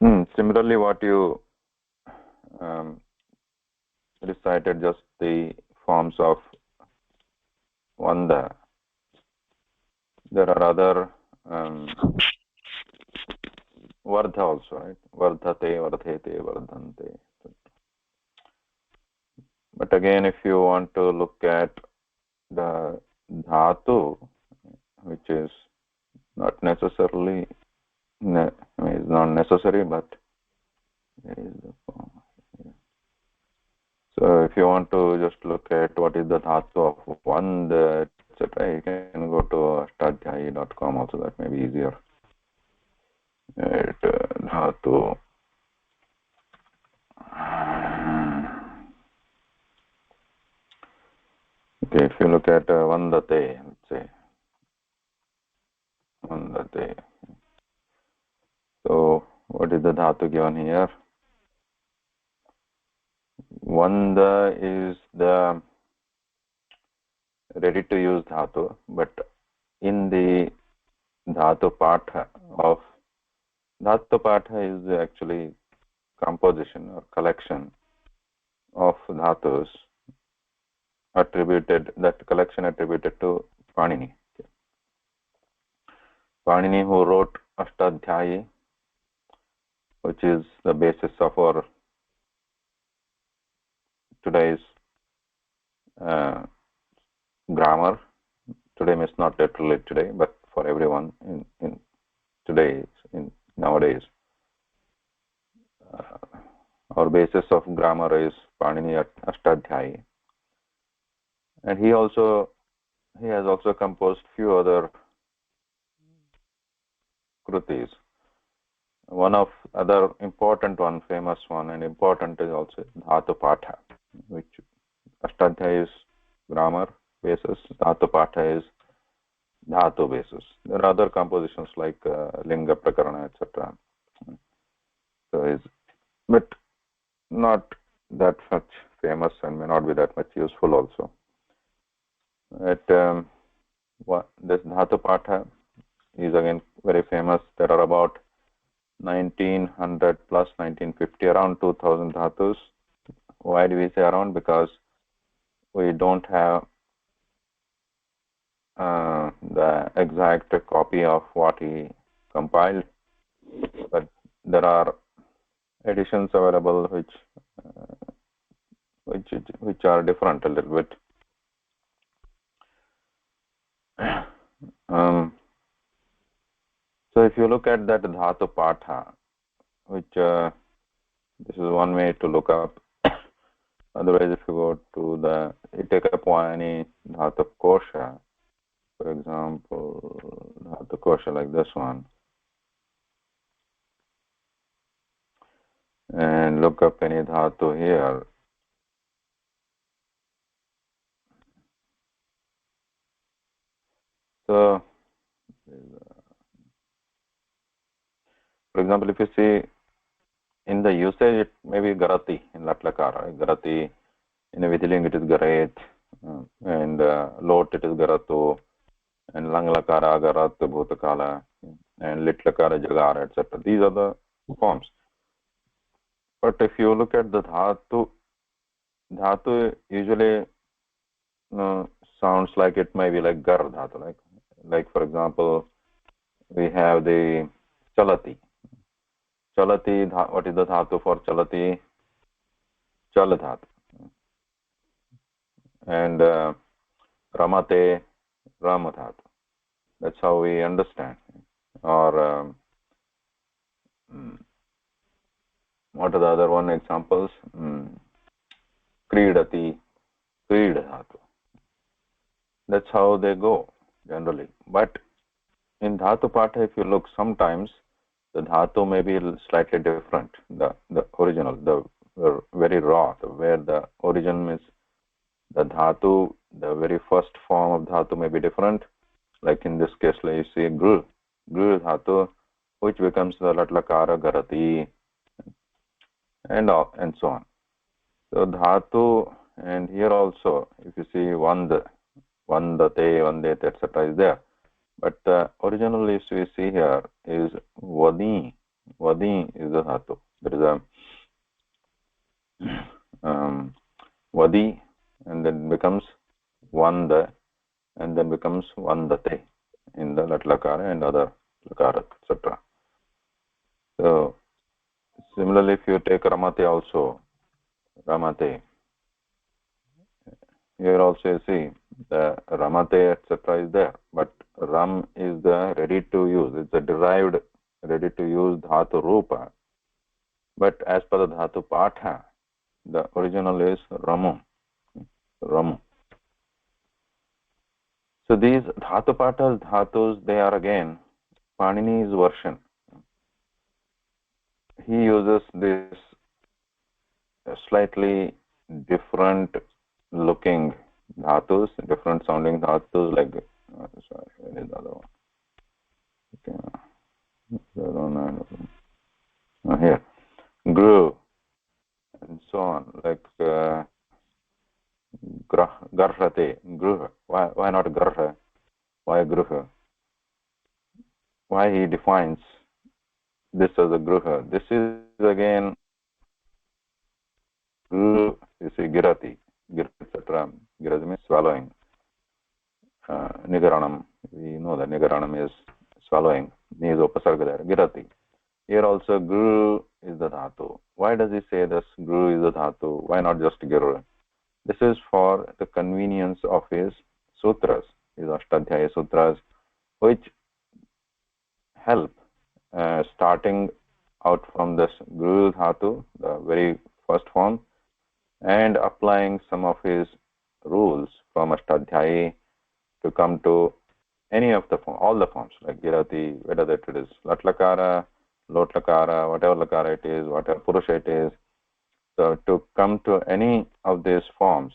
Similarly, what you recited, just the forms of Vanda. There are other Vardha also, right? Vardhate, Vardhete, Vardhante. But again, if you want to look at the dhatu, which is not necessarily, it's not necessary, but there is the form. So if you want to just look at what is the dhatu of one, etc., you can go to ashtadhyayi.com also. That may be easier. Dhatu. Okay, if you look at vandate, let's say vandate. So what is the dhatu given here? Vanda is the ready to use dhatu, but in the dhatu patha of dhatu patha is actually composition or collection of dhatus attributed, that collection attributed to Panini. Panini, who wrote Ashtadhyayi, which is the basis of our today's grammar. Today means not literally today, but for everyone in today, in nowadays. Our basis of grammar is Panini Ashtadhyayi, and he has also composed few other krutis. One of other important one, famous one, and important is also Dhatu Patha, which Ashtadhyayi is grammar basis, Dhatu Patha is Dhatu basis. There are other compositions like Linga Prakarana, etc. So but not that much famous and may not be that much useful also. This Dhatu Patha is again very famous. There are about 1900 plus 1950, around 2000 dhatus. Why do we say around? Because we don't have the exact copy of what he compiled, but there are editions available which are different a little bit. So if you look at that dhatu patha, which this is one way to look up. Otherwise, if you go to you take up any dhatu kosha, for example, dhatu kosha like this one, and look up any dhatu here. So, for example, if you see in the usage, it may be garati in latlakara. Garati in a vidhiling it is garet, and lot it is garatu, and langlakara garat bhutakala, and litlakara jagara, etc. These are the forms. But if you look at the dhatu usually sounds like it may be like gar dhatu, like for example, we have the chalati. Chalati, what is the dhatu for chalati? Chal dhatu. And ramate, ram dhatu. That's how we understand. Or what are the other one examples? Kridati, krid dhatu. That's how they go generally. But in dhatu patha, if you look, sometimes the dhatu may be slightly different. The original, the very raw, where the origin is the dhatu, the very first form of dhatu may be different. Like in this case, like you see gru dhatu, which becomes the latlakara garati, and so on. So dhatu, and here also, if you see vandate, vandete, etc. is there. But originally, we see here is vadi, Vadi is the dhatu. There is a Vadi, and then becomes Vanda, and then becomes Vandate in the Lat Lakara and other Lakara, etc. So similarly, if you take Ramate also, Ramate, here also you see the Ramate, etc. is there, but Ram is the ready to use. It's a derived ready to use Dhatu Rupa. But as per the Dhatu Patha, the original is Ramu. Ramu. So these Dhatu Pathas, Dhatus, they are again Panini's version. He uses this slightly different looking dhatus, different sounding dhatus, like sorry, where is the other one? Okay. Here, grew, and so on, like garhate, gruha. Why not garha? Why gruha? Why he defines this as a gruha? This is again gru. You see, girati, etc. Girati means swallowing. Nigaranam. We know that nigaranam is swallowing. Ni is upasarga there. Girati. Here also guru is the dhatu. Why does he say this guru is the dhatu? Why not just guru? This is for the convenience of his sutras, his Ashtadhyaya sutras, which help starting out from this guru dhatu, the very first form, and applying some of his rules from Ashtadhyaya to come to any of the form, all the forms, like girati, whether that it is latlakara, lot lakara, whatever lakara it is, whatever purusha it is. So to come to any of these forms,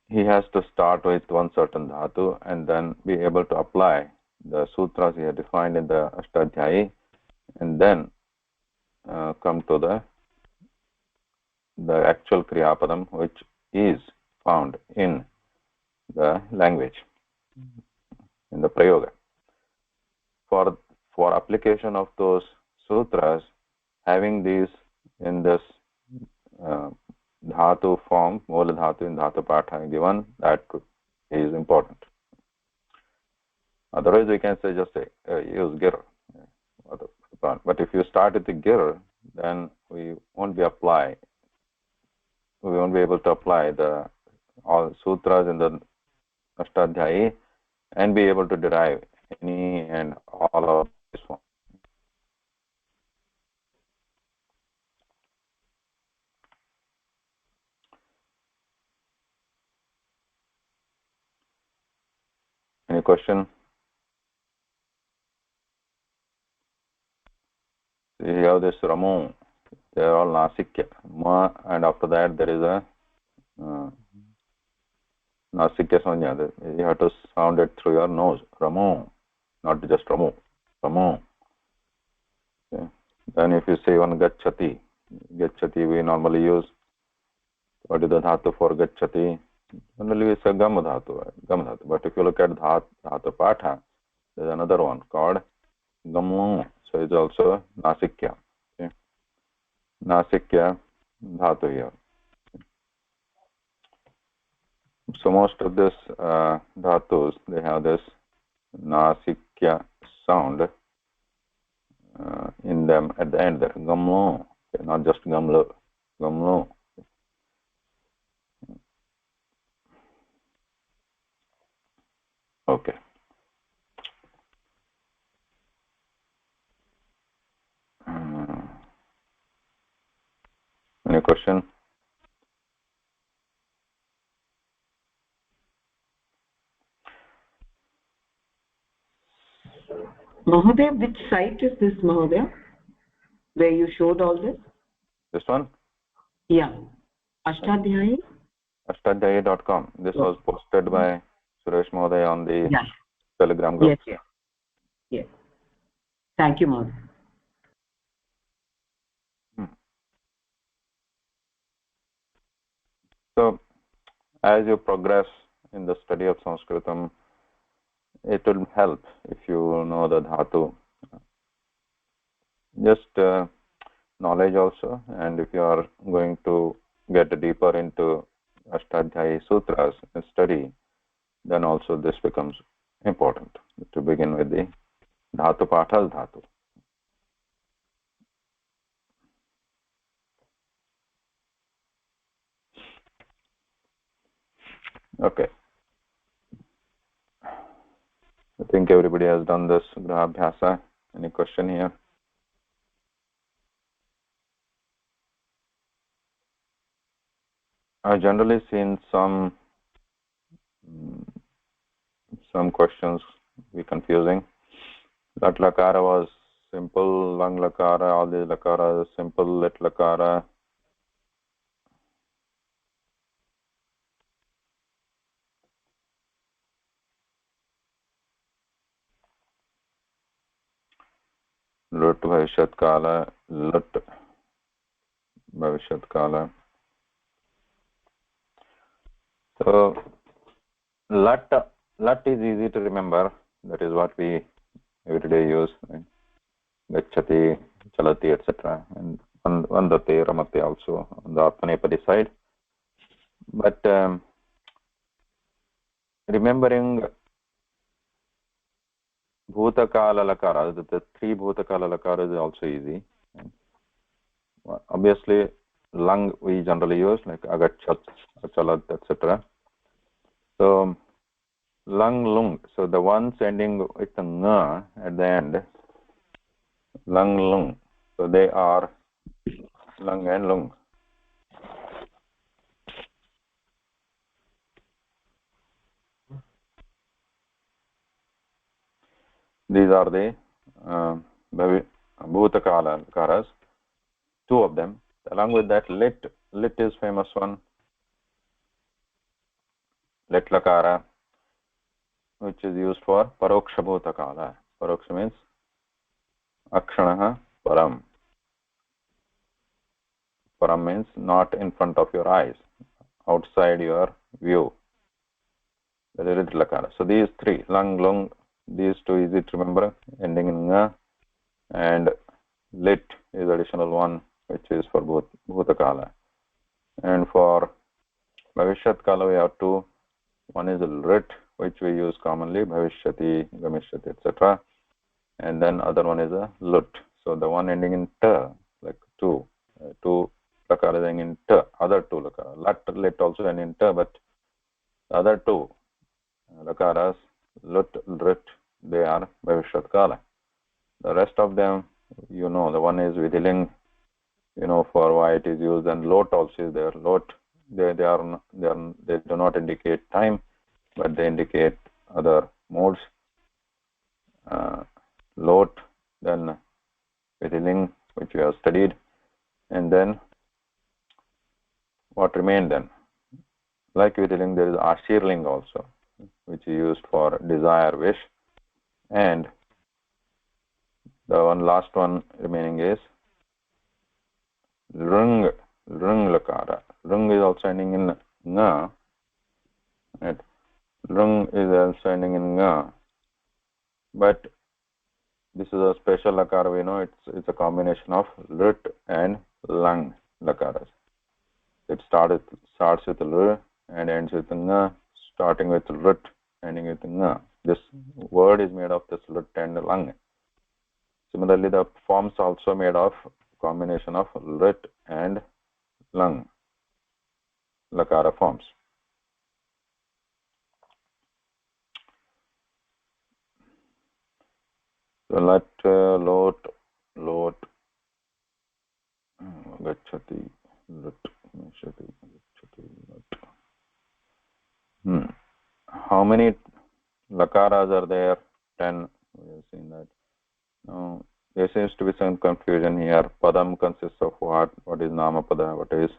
he has to start with one certain dhatu and then be able to apply the sutras he had defined in the Ashtadhyayi, and then come to the actual kriyapadam, which is found in the language, in the prayoga. For application of those sutras, having these in this dhatu form, mola dhatu in dhatu patha given, that is important. Otherwise, we can say just use gir. But if you start with the gir, then we won't be able to apply the all sutras in the Ashtadhyayi and be able to derive any and all of this form. Any question? So you have this Ramu. They are all Nasikya. Ma, and after that there is a Nasikya Sanya. You have to sound it through your nose. Ramu. Not just Ramu. Ramu. Okay. Then if you say one Gachati. Gachati we normally use. What is the dhatu for Gachati? Normally we say Gam dhatu. Gam dhatu. But if you look at dhatu Patha, there is another one called Gamu. So it's also Nasikya. Okay. Nasikya dhatu here. So most of this dhatus, they have this Nasikya sound in them at the end there. Gamlo. Okay, not just Gamlo. Gamlo. Okay. Any question? Mahoday, which site is this, Mahoday, where you showed all this? This one? Yeah. Ashtadhyayi? Ashtadhyayi.com. This was posted by Suresh Mahoday on the Telegram group. Yes. Thank you, Mahoday. So, as you progress in the study of Sanskritam, it will help if you know the dhatu just knowledge also, and if you are going to get deeper into Ashtadhyayi Sutras study, then also this becomes important to begin with the Dhatu Pathas Dhatu. Okay. I think everybody has done this Grahabhyasa. Any question here? I've generally seen some questions be confusing. Lat Lakara was simple, Lang Lakara, all these Lakara simple, Lit Lakara. Lut Bhavishyat Kala, Lut Bhavishyat Kala. So Lat is easy to remember. That is what we every day use. Right? Gachati, Chalati, etc. And Vandate, Ramate also on the Atmanepadi side. But remembering Bhutakala Lakara, the three Bhutakala Lakara is also easy. Obviously, Lang we generally use like Agachat, Achalat, etc. So Lang Lung. So the ones ending with a Nga at the end, Lang Lung. So they are Lang and Lung. These are the Bhutakala Lakaras, two of them. Along with that, Lit is famous one. Lit Lakara, which is used for Paroksha Bhutakala. Paroksha means Akshanaha Param. Param means not in front of your eyes, outside your view. That is Lit Lakara. So these three, Lang, Lung, these two easy to remember, ending in Nga, and Lit is additional one, which is for both Bhutakala. And for Bhavishyat Kala, we have two. One is Rit, which we use commonly, Bhavishyati, Gamishyati, etc. And then other one is a Lut. So the one ending in Ta, like two Lakaras ending in Ta, other two Lakaras. Lit also ending in Ta, but the other two Lakaras, Lut, Rit, they are Bhavishyat Kala. The rest of them, the one is Vidhiling, for why it is used, and Lot also is there. Lot, they do not indicate time, but they indicate other modes. Lot, then Vidhiling, which we have studied, and then what remained then? Like Vidhiling, there is Ashirling also, which is used for desire, wish, and the last one remaining is Rung Lakara. Rung is also ending in Nga. Right? Rung is also ending in Nga. But this is a special Lakara, we know it's a combination of Rit and Lang Lakaras. It starts with R and ends with Nga, starting with Rit, ending with Nga. This word is made of this Rit and Lang. Similarly, the forms also made of combination of Rit and Lang Lakara forms. So Lat, Lot, Gachati, Lat, Gachati, Lat. How many Lakaras are there? 10. We have seen that. Now, there seems to be some confusion here. Padam consists of what? What is Namapada? What is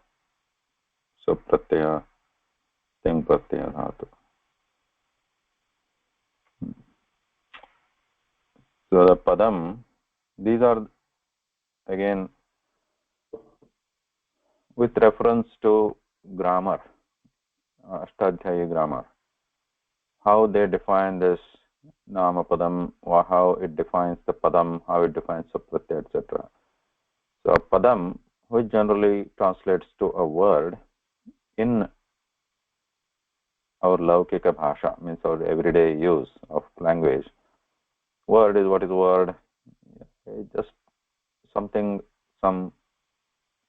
Supratyaya, Ting Pratyaya Dhatu? So the Padam, these are again with reference to grammar, Ashtadhyayi grammar. How they define this Namapadam, how it defines the padam, how it defines the pratyaya, etc. So padam, which generally translates to a word in our laukika bhasha, means our everyday use of language. Word is what is word? Just something, some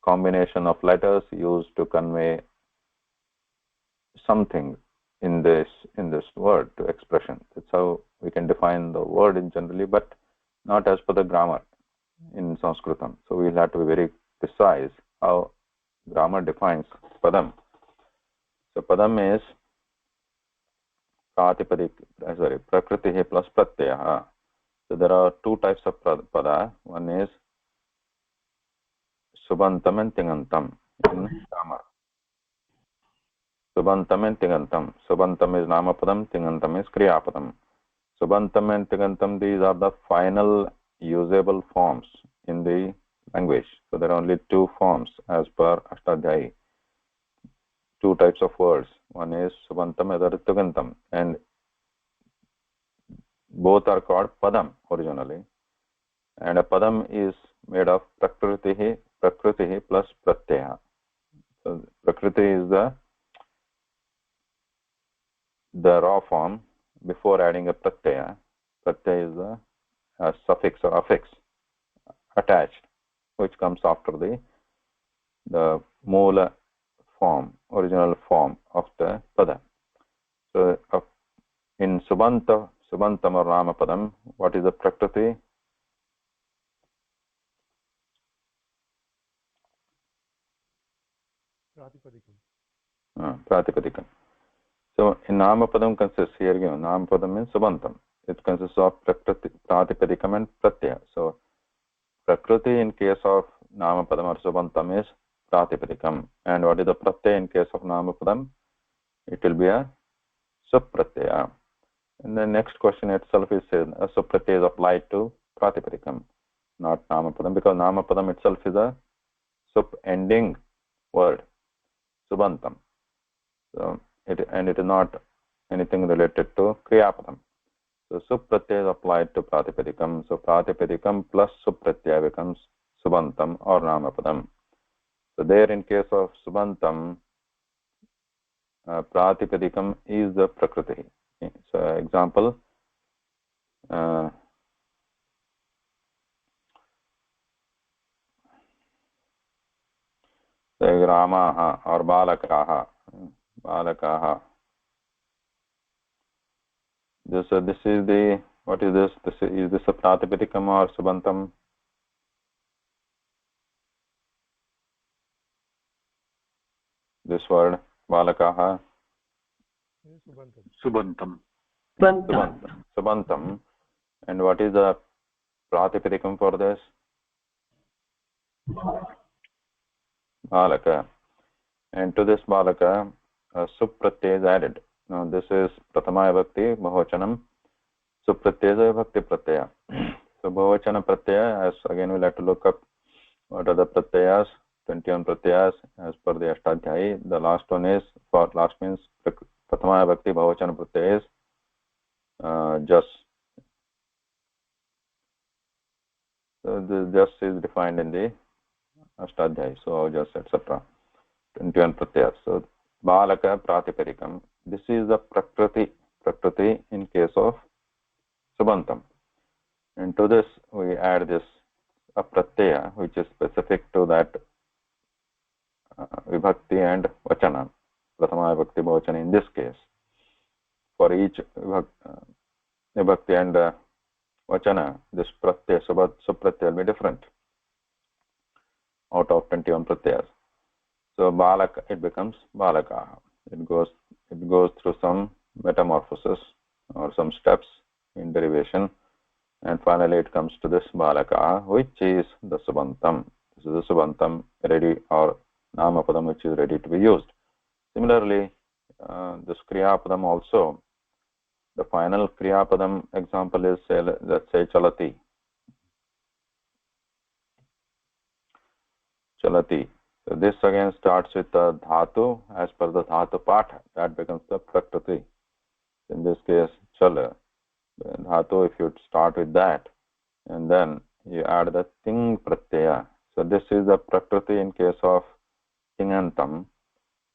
combination of letters used to convey something in this word to expression. That's how we can define the word in generally, but not as per the grammar in Sanskritam. So we'll have to be very precise how grammar defines padam. So padam is pratipadik, sorry, prakriti plus pratyaya. So there are two types of pada. One is subantam and tingantam in grammar. Subantam and tingantam. Subantam is namapadam, tingantam is kriyapadam. Subantam and tingantam, these are the final usable forms in the language. So there are only two forms as per Ashtadhyayi. Two types of words. One is subantam, other is tingantam. And both are called padam originally. And a padam is made of prakriti plus pratyaya. So prakriti is the raw form before adding a pratyaya. Pratyaya is a suffix or affix attached, which comes after the moola form, original form of the pada. So in subantam or ramapadam, what is the prakriti? Pratipadikam. So in namapadam consists here again. Namapadam means subantam. It consists of prakriti, pratipadikam and pratyaya. So prakriti in case of namapadam or subantam is pratipadikam. And what is the pratyaya in case of namapadam? It will be a supratyaya. And the next question itself is a supratyaya is applied to pratipadikam, not namapadam, because namapadam itself is a sup ending word, subantam. So it is not anything related to kriyapadam. So supratyaya is applied to pratipadikam. So pratipadikam plus supratyaya becomes subantam or namapadam. So there in case of subantam, pratipadikam is the prakriti. So example, Ramaha or Balakaha. Balakaha. This is the, what is this? Is this a pratipadikam or subantam? This word Balakaha. Subantam. Subantam. And what is the pratipadikam for this? Balaka. And to this Balaka, supratyaya is added. Now this is Prathama Vibhakti, Bahochanam. Supratyaya is Vibhakti Pratyaya. So Bahocana Pratyaya, as again we'll have to look up what are the Pratyayas, 21 Pratyayas as per the Ashtadhyayi. The last one is, for last means Prathama Vibhakti, Bahocana Pratyaya is just. So this just is defined in the Ashtadhyayi. So just etc. 21 Pratyayas. So Balaka Pratipadikam. This is the Prakriti in case of Subantam. And to this we add this a Pratyaya which is specific to that Vibhakti and Vachana. Prathama Vibhakti Vachana in this case. For each Vibhakti and Vachana, this Pratyaya, Supratyaya will be different out of 21 Pratyayas. So Balaka, it becomes Balaka. It goes through some metamorphosis or some steps in derivation, and finally it comes to this Balaka, which is the Subantam. This is the Subantam ready, or Namapadam, which is ready to be used. Similarly, this Kriyapadam also, the final Kriyapadam example is, let's say, Chalati. Chalati. So this again starts with the dhatu as per the dhatu patha. That becomes the prakriti. In this case, chala. dhatu, if you start with that, and then you add the ting pratyaya. So this is the prakriti in case of tingantam,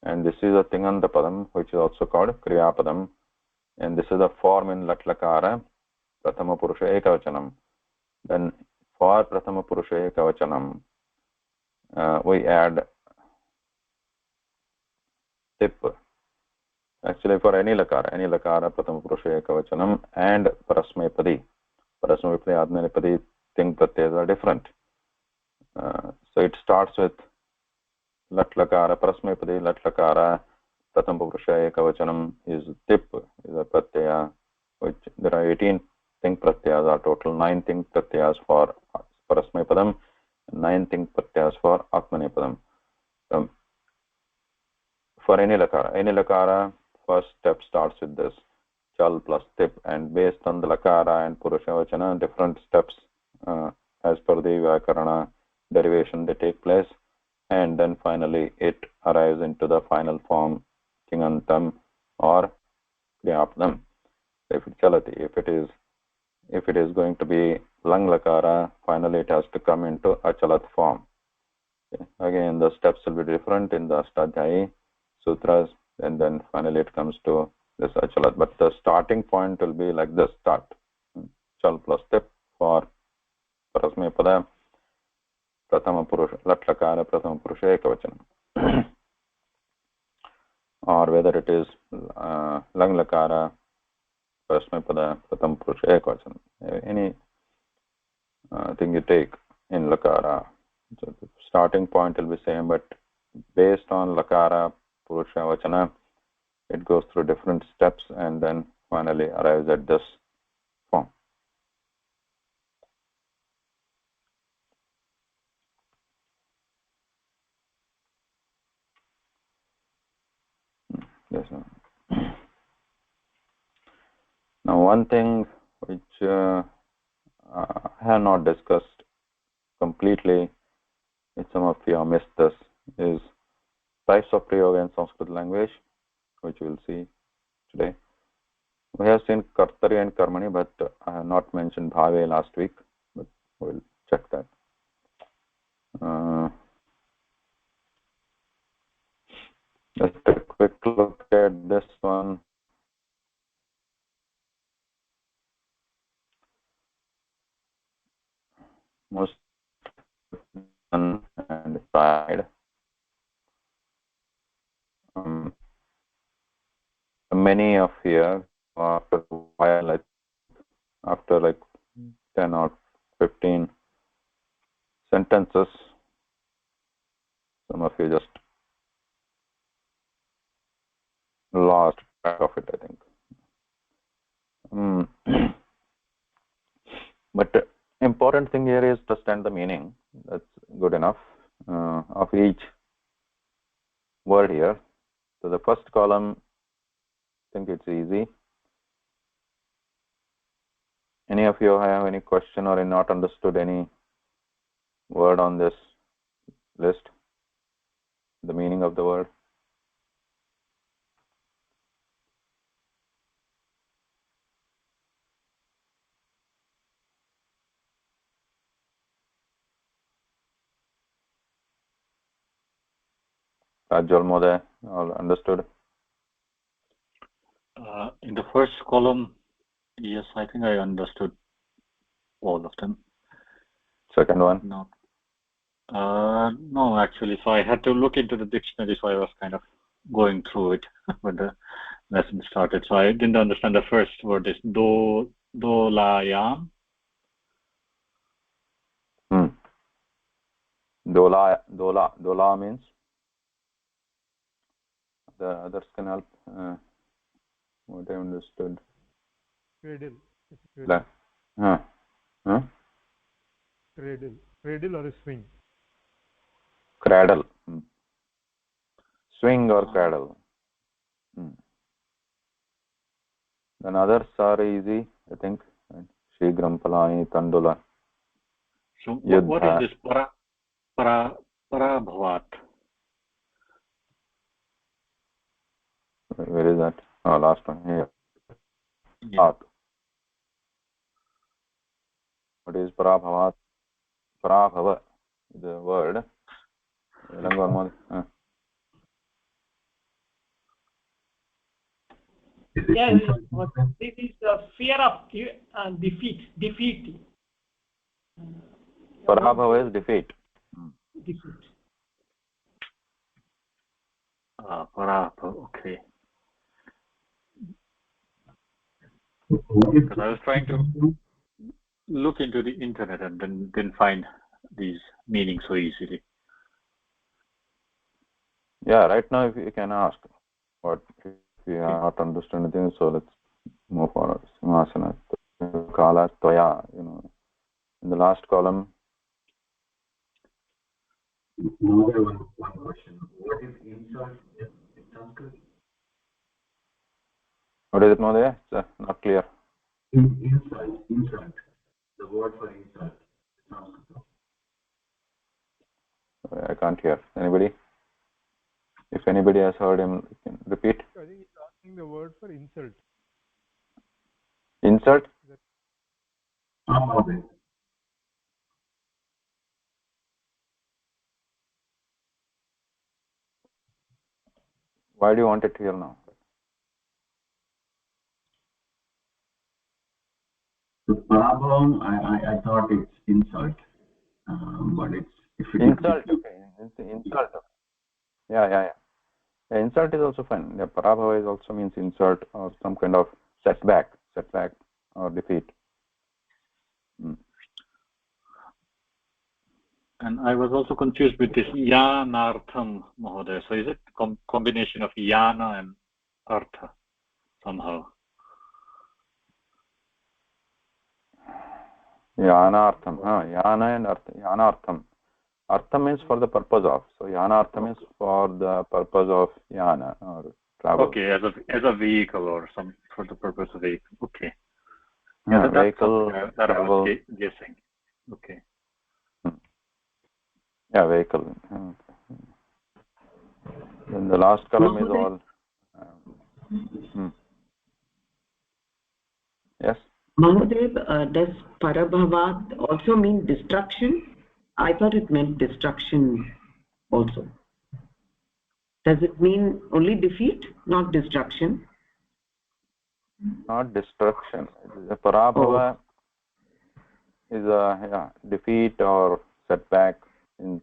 and this is a tinganta padam, which is also called kriya padam, and this is the form in latlakara prathama purusha ekavachanam. Then for prathama purusha ekavachanam, we add tip. Actually, for any lakara prathama purusha ekavachanam and parasmepadi. Parasmepadi, adnanepadi, ting pratyas are different. So it starts with latlakara, parasmepadi, latlakara, prathama purusha ekavachanam is tip, is a pratyaya, which there are 18 ting pratyas are total, 9 ting pratyas for parasmepadam, 9 ting pratyas for atmanepadam. For any lakara, first step starts with this chal plus tip, and based on the lakara and purushavachana, different steps as per the vyakarana derivation they take place, and then finally it arrives into the final form tingantam or kriyapadam. If it's chalati, if it is going to be lang lakara, finally it has to come into achalat form. Okay. Again, the steps will be different in the Ashtadhyayi sutras, and then finally it comes to this achalat. But the starting point will be like this: start chal plus tip for parasmepada prathama purusha latlakara prathama purusha ekavachanam, or whether it is lang lakara parasmepada prathama purusha ekavachanam. Any thing you take in lakara, so the starting point will be same, but based on lakara purusha vachana, it goes through different steps and then finally arrives at this form. Yes. Now, one thing which I have not discussed completely, if some of you have missed this, is types of prayoga in Sanskrit language, which we will see today. We have seen kartari and karmani, but I have not mentioned bhave last week, but we'll check that. Just a quick look at this one. Most and tried. Many of here, after a while, after like 10 or 15 sentences, some of you just lost track of it, I think. But the important thing here is to understand the meaning. That's good enough of each word here. So the first column, I think it's easy. Any of you have any question or not understood any word on this list? The meaning of the word? Rajol Mode, all understood? In the first column, yes, I think I understood all of them. Second one? No. No, actually. So I had to look into the dictionary, so I was kind of going through it when the lesson started. So I didn't understand the first word is dolayam. Dola means? The others can help. What I understood. Cradle. Cradle or a swing. Cradle. Swing or cradle. Then others are easy, I think. Shigram Palani Tandula. So what is this parabhavat? Where is that? Oh, last one here. Yeah. What is parabhavat? Parabhava is the word. Yeah, this is the fear of defeat. Parabhava is defeat. Defeat. Parabhava, okay. Because I was trying to look into the internet and then didn't find these meanings so easily. Yeah, right now if you can ask what if you are not understand anything, so let's move forward. Simhasana kala tvaya, in the last column. One question. What is insult in Sanskrit? What is it, Mohaya? It's not clear. Insult. The word for insult. Sanskrit. I can't hear. Anybody? If anybody has heard him, you can repeat. I think he's asking the word for insult. Insult? Okay. Why do you want it here now? The parabhavam, I thought it's insult, but it's if it Insult. Okay. It's insult. Yeah. Insult is also fine. The parabhava is also means insult or some kind of setback or defeat. And I was also confused with this yanartham, Mahodaya. So is it combination of yana and artha somehow? Yanartham. Yana and artha. Yanartham. Artha means for the purpose of. So yanartham is for the purpose of yana or travel. Okay, as a vehicle or some for the purpose of vehicle. Okay. Yeah, that's vehicle, that I was guessing. Okay. Yeah, vehicle. Then the last column is all. Yes. Mahadev, does parabhavat also mean destruction? I thought it meant destruction also. Does it mean only defeat, not destruction? Not destruction. The parabhava is a defeat or setback when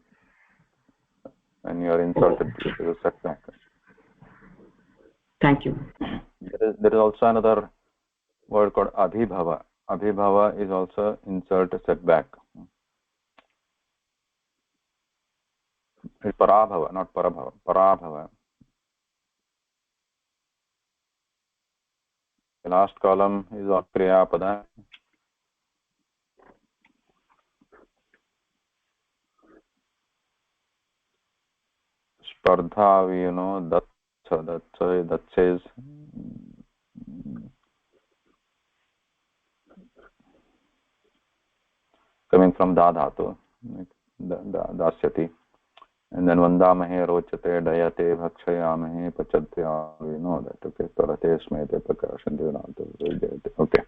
you are insulted. It is a setback. Thank you. There is also another word called abhibhava. Abhibhava is also insult, setback. It's parabhava, not parabhava. Parabhava. The last column is on kriyapada. Spardha, that says coming from da dhatu, dasyati. And then vandamahe rochate dayate bhakshayamahe pachadhyavino, that okay, tarate smete prakashanti. Okay.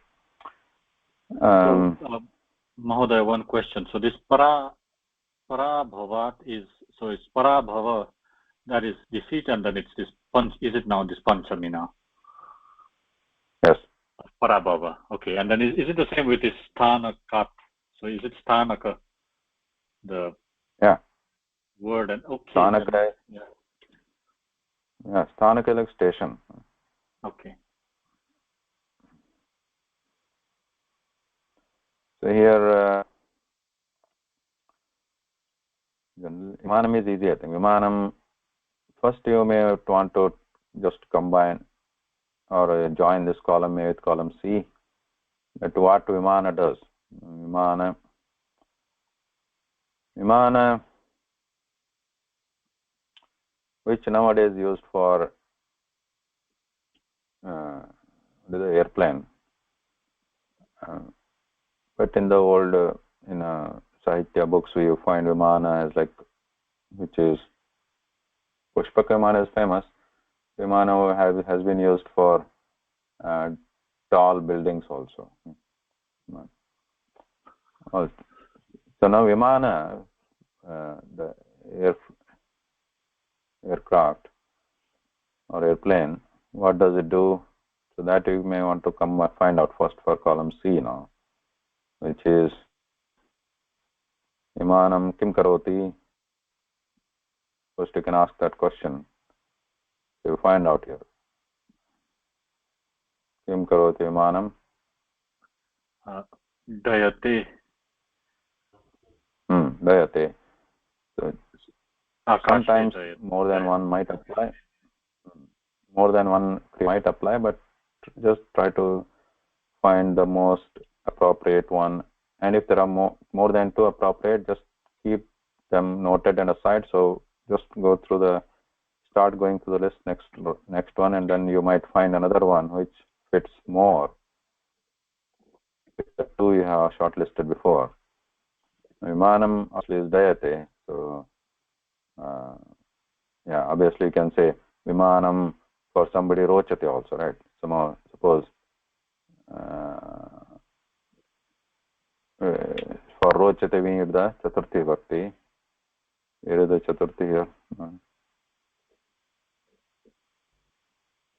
Mahodaya, one question. So this parabhavat is, so it's parabhava, that is defeat, and then it's this punch. Is it now this panchami now? Yes. Parabhava. Okay. And then is it the same with this sthanaka? So is it sthanaka, the word? And okay. Sthanaka. Yeah, sthanaka like station. Okay. So here Vimanam is easy, I think. Vimanam, first you may want to just combine or join this column A with column C. That what Vimana does. Vimana, which nowadays used for the airplane. But in the old, in Sahitya books, we find Vimana as like, which is, Pushpaka Vimana is famous. Vimana has been used for tall buildings also. Oh, so now Vimana, the aircraft or airplane, what does it do? So that you may want to come find out first for column C now, which is Vimanam kim karoti. First you can ask that question. So you find out here. Kim karoti Vimanam? Dayate. Dayate. So sometimes more than one might apply. More than one might apply, but just try to find the most appropriate one. And if there are more than two appropriate, just keep them noted and aside. So just start going through the list next one, and then you might find another one which fits more. The two you have shortlisted before. Vimanam actually is dayate. So yeah, obviously you can say Vimanam for somebody rochate also, right? Suppose for rochate we need the chaturthi bhakti. Where is the chaturthi here?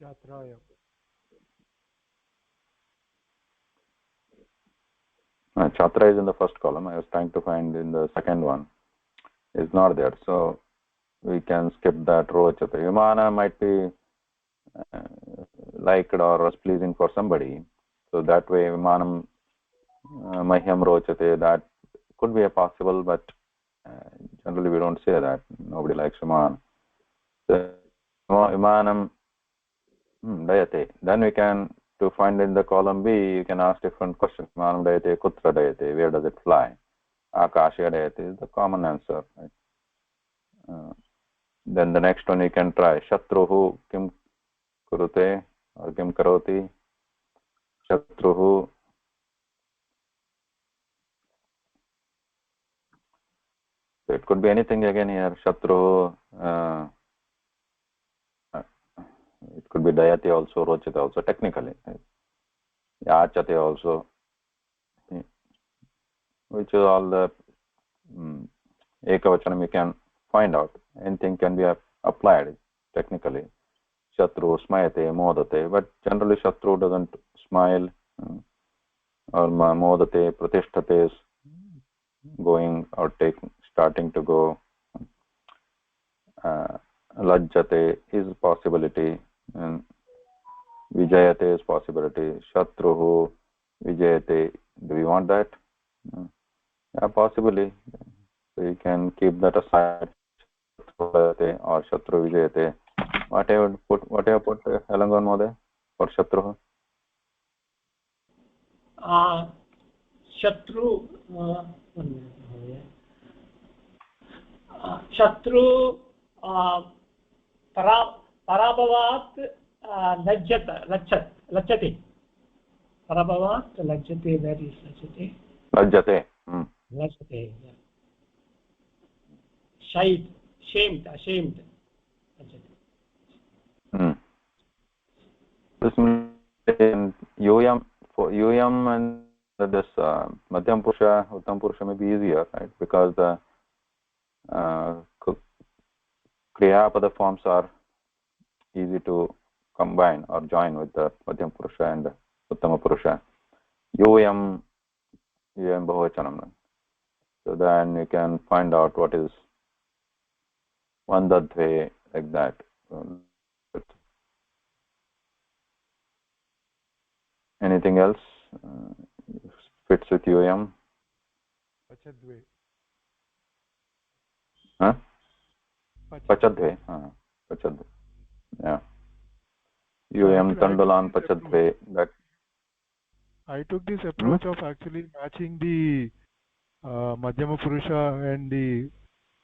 Yatraya. Chatra is in the first column. I was trying to find in the second one. It's not there. So we can skip that rochate. Vimana might be liked or pleasing for somebody. So that way Vimanam Mahyam rochate, that could be a possible, but generally we don't say that. Nobody likes Viman. So Vimanam dayate. Then we can, to find in the column B, you can ask different questions. Vimanam dayate, kutra dayate, where does it fly? Akashya dayate is the common answer. Right? Then the next one you can try. Shatruhu kim kurute or kim karoti. Shatruhu. So it could be anything again here. Shatruhu. It could be dayate also, rochate also, technically. Yachate also. Which is all the ekavachanam you can find out. Anything can be applied technically. Shatru, smayate, modate. But generally Shatru doesn't smile. Or modate, pratisthate is going or starting to go. Lajjate is possibility. And Vijayate is possibility. Shatruhu, Vijayate. Do we want that? Yeah, possibly. So you can keep that aside. Or Shatru Vijayate. What I would put, Helangon Mode, for Shatruhu? Shatru. Shatru Parabhavat Lajjate. Parabhavat Lajjate. Where is Lajjate? Lajjate. Lajjate. Shamed. Ashamed. This means Yoyam, for Yoyam and this Madhyam Purusha, Uttam Purusha may be easier, right? Because the Kriya Pada forms are easy to combine or join with the Madhyam Purusha and Uttama Purusha. Yoyam Bahuvachanam. So then you can find out what is Vandadve, like that. Anything else fits with Yoyam? Pachadve. Huh? Pachadve. Pachadve. Yeah. Yoyam Tandalan Pachadve. That. I took this approach of actually matching the Madhyama Purusha and the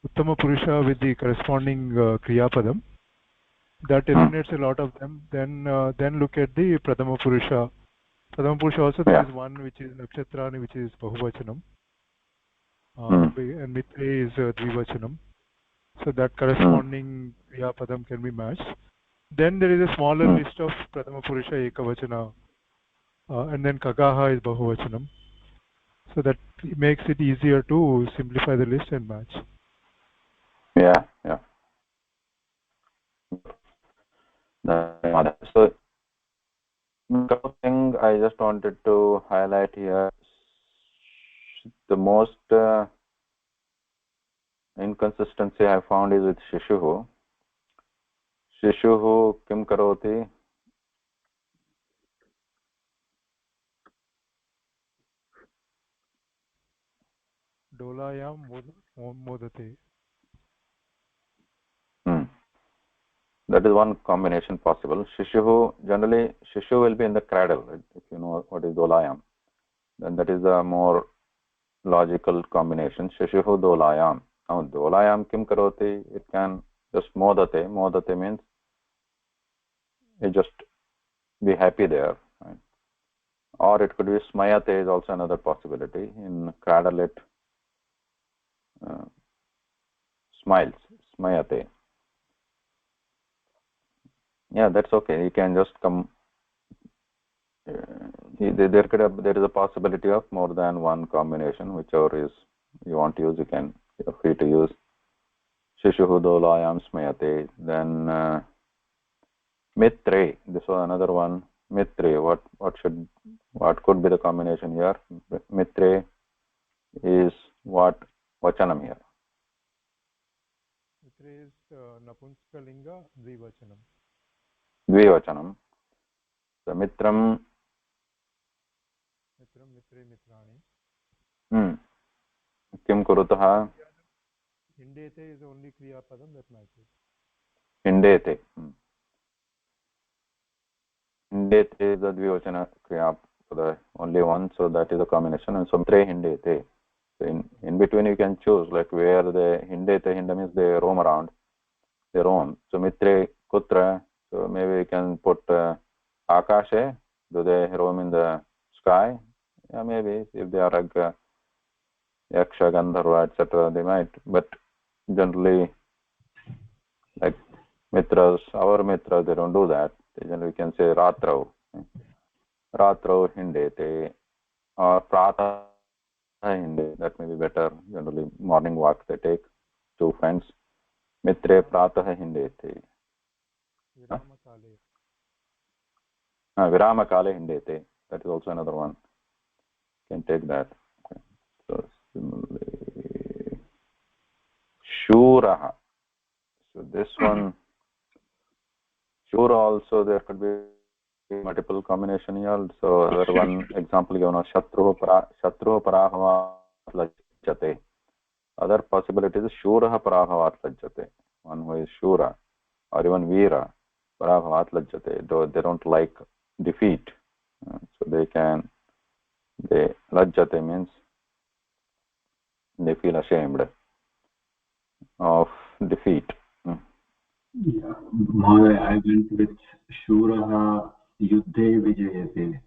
Uttama Purusha with the corresponding Kriya Padam. That eliminates a lot of them. Then look at the Pradama Purusha. Pradama Purusha also there is one which is Nakshatrani, which is Bahuvachanam. And Mitre is Dvivachanam. So that corresponding Kriya Padam can be matched. Then there is a smaller list of Pradama Purusha Ekavachana. And then Kagaha is Bahuvachanam. So that makes it easier to simplify the list and match. Yeah. So couple thing I just wanted to highlight here. The most inconsistency I found is with Shishuhu. Shishuhu kim karoti? Dolayam modate. That is one combination possible. Shishuhu, generally Shishu will be in the cradle, right? If you know what is Dolayam, then that is a more logical combination. Shishuhu Dolayam. Now Dolayam kim karoti? It can just modate. Modate means you just be happy there, right? Or it could be Smayate is also another possibility. In cradle it smiles. Smayate. Yeah, that's okay. You can just come. There is a possibility of more than one combination. Whichever is you want to use, you're free to use. Shishuhu Dolayam Smayate. Then Mitre. This was another one. Mitre. What could be the combination here? Mitre is what vachanam here? Mitre is Napunskalinga Dvivachanam. Dvivachanam. So Mitram. Mitre Mitrani. Kim kurutah? Indete is the only Kriya Padam that matches. Indete. Indete is the Dvivachana Kriya Pada, only one, so that is a combination. And so Mitre Hindete. So in between you can choose like where the Hindete, Hinda means they roam around. They roam. So Mitre Kutra, so maybe you can put Akashe. Do they roam in the sky? Yeah, maybe if they are like Yaksha, Gandharva, etc. they might. But generally, like Mitras, our Mitras, they don't do that. They generally can say Ratrau. Ratrau Hindete or Prata Hinde. That may be better. Generally, morning walk they take. 2 friends. Mitre Pratah Hindete. Viramakale Hindete. That is also another one. You can take that. Okay. So similarly, Shuraha. So this one, Shura also there could be multiple combination here. So other one example given was Shatruh Parahavat Lajjate. Other possibility is Shuraha Parahavat Lajjate. One who is Shura or even Veera Parahavat Lajjate. Though they don't like defeat. So they Lajjate means they feel ashamed of defeat. Yeah, I went with Shuraha Yuddhe Vijayate.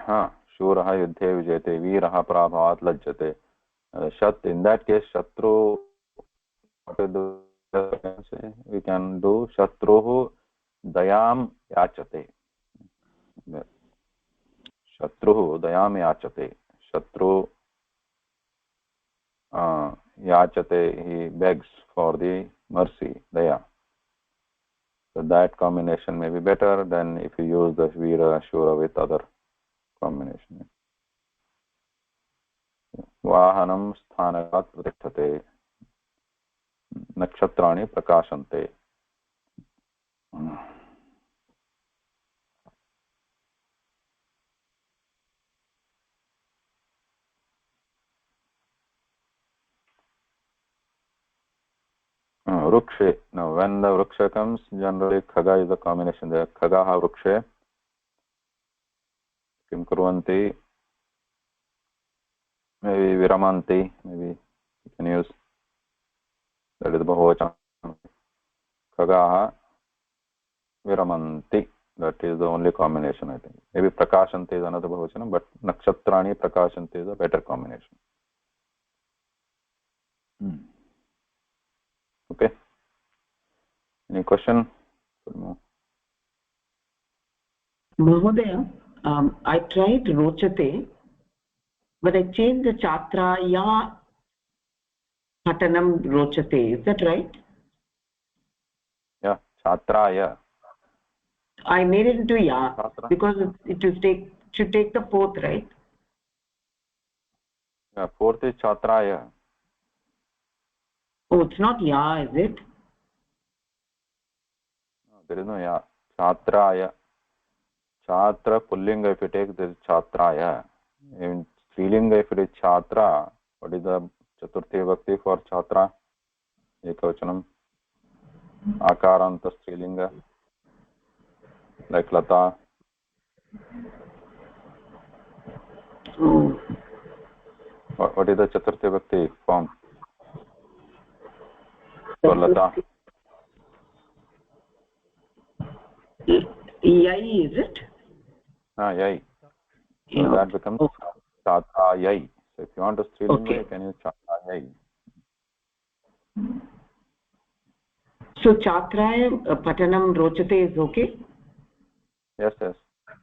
Shuraha Yuddhe Vijayate, Veeraha Prabhavat Lajjate. In that case, Shatru, what we can do Shatruhu Dayam Yachate. Shatruhu Dayam Yachate. Shatru Yachate, he begs for the mercy, Daya. So that combination may be better than if you use the Veera Shura with other combination. Vahanam Sthanagat Pratishthate. Nakshatrani Prakashante. Rukshe. Now, when the Ruksha comes, generally Khaga is a combination there. Khagaha Rukshe. Kim Kurvanti. Maybe Viramanti. Maybe you can use. That is Bahuvachan. Khagaha Viramanti. That is the only combination, I think. Maybe Prakashanti is another Bahuvachan, but Nakshatrani Prakashanti is a better combination. Okay. Any question? Mahodaya, I tried Rochate, but I changed the chatraya patanam rochate. Is that right? Yeah, chatraya. I made it into ya Chatra. because it should take the fourth, right? Yeah, fourth is chatraya. Oh, it's not ya, is it? No, there is no ya. Chatraya. Chatra pullinga, if you take this chatraya. In strilinga, if it is chatra, what is the chaturthi vibhakti for chatra? Ekavachanam. Akaranta strilinga. Like lata. Oh. What is the chaturthi vibhakti form for lata? Yai, is it? Yai. So Yeah. that becomes chatra yai. So if you want to strilinga, Okay. you can use chatra yai. So chatraya patanam rochate is okay? Yes, yes.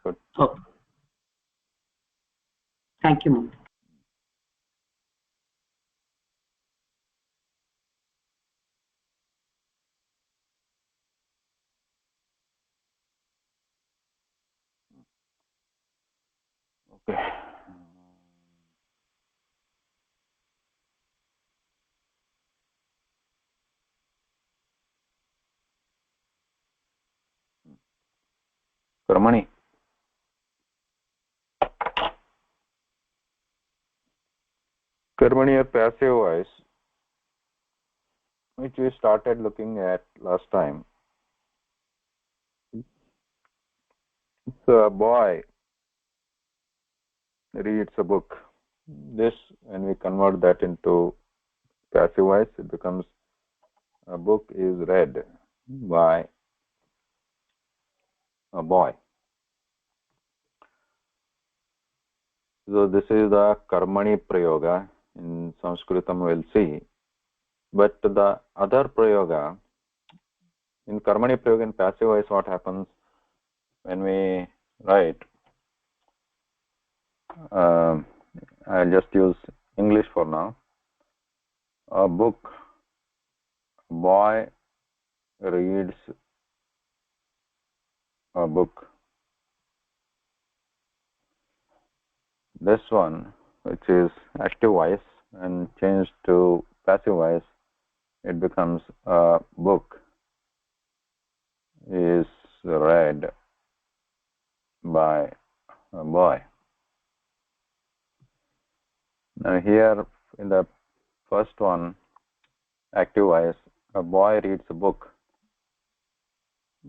Good. Okay. Thank you, ma'am. Okay. Karmani. Karmani, a passive voice, which we started looking at last time. So a boy reads a book. This, when we convert that into passive voice, it becomes a book is read by a boy. So this is the Karmani Prayoga. In Sanskritam we'll see. But the other Prayoga, in Karmani Prayoga in passive voice, what happens when we write? I'll just use English for now. A book, boy reads a book. This one, which is active voice, and changed to passive voice, it becomes a book is read by a boy. Now here in the first one, active voice, a boy reads a book.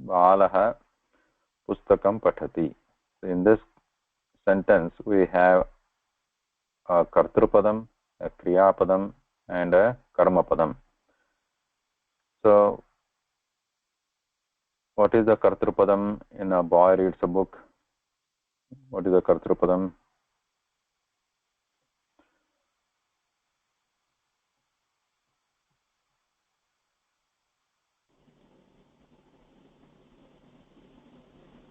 Balaha pustakam pathati. In this sentence, we have a kartrupadam, a kriyapadam, and a karmapadam. So, what is the kartrupadam in a boy reads a book? What is the kartrupadam?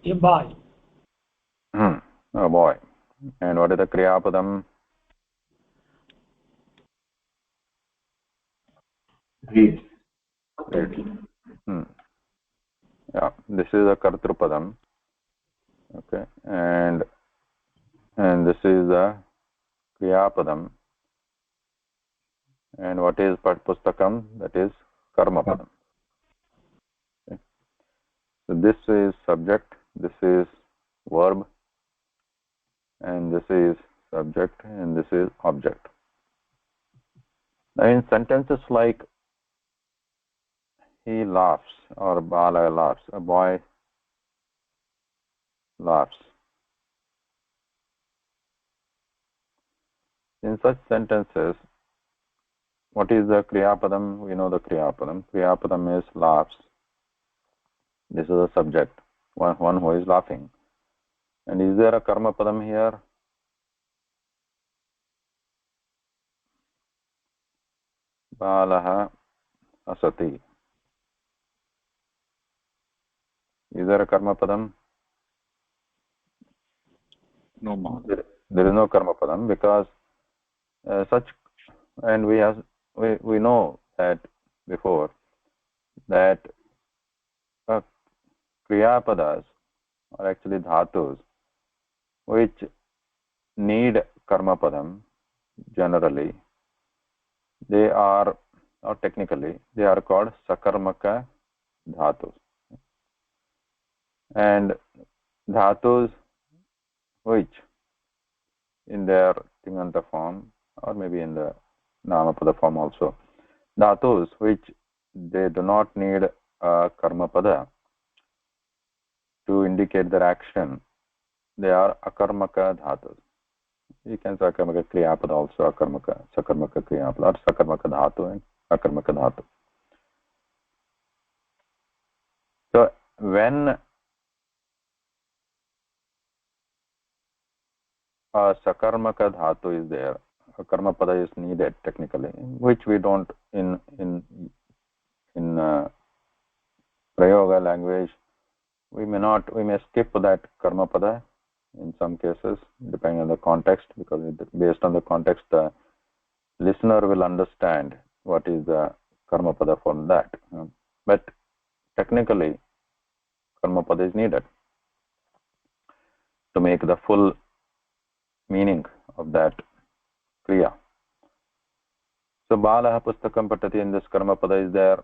A boy. A boy. And what is the kriyapadam? Read. Yeah, this is a kartrupadam. Okay, and this is the kriyapadam. And what is pustakam? That is karmapadam. Okay. So this is subject, this is verb, and this is subject, and this is object. Now in sentences like he laughs or Bala laughs, a boy laughs. In such sentences, what is the kriyapadam? We know the kriyapadam. Kriyapadam is laughs. This is the subject, one who is laughing. And is there a karmapadam here? Balaha asati. Is there a karmapadam? No, Mahadev. There is no karmapadam because such, and we know that before that kriyapadas are actually dhatus which need karma padam. Generally they are, or technically they are called sakarmaka dhatus, and dhatus which in their tinganta form or maybe in the namapada form also, dhatus which they do not need a karma pada to indicate their action, they are akarmaka dhatus. You can say akarmaka kriyapada also, akarmaka sakarmaka kriyapada, or sakarmaka dhatu and akarmaka dhatu. So when a sakarmaka dhatu is there, a karma pada is needed technically, which we don't in prayoga language. We may skip that karma pada in some cases depending on the context, because based on the context the listener will understand what is the karma pada for that. But technically karma pada is needed to make the full meaning of that kriya. So balaha pustakam patati, in this karma pada is there.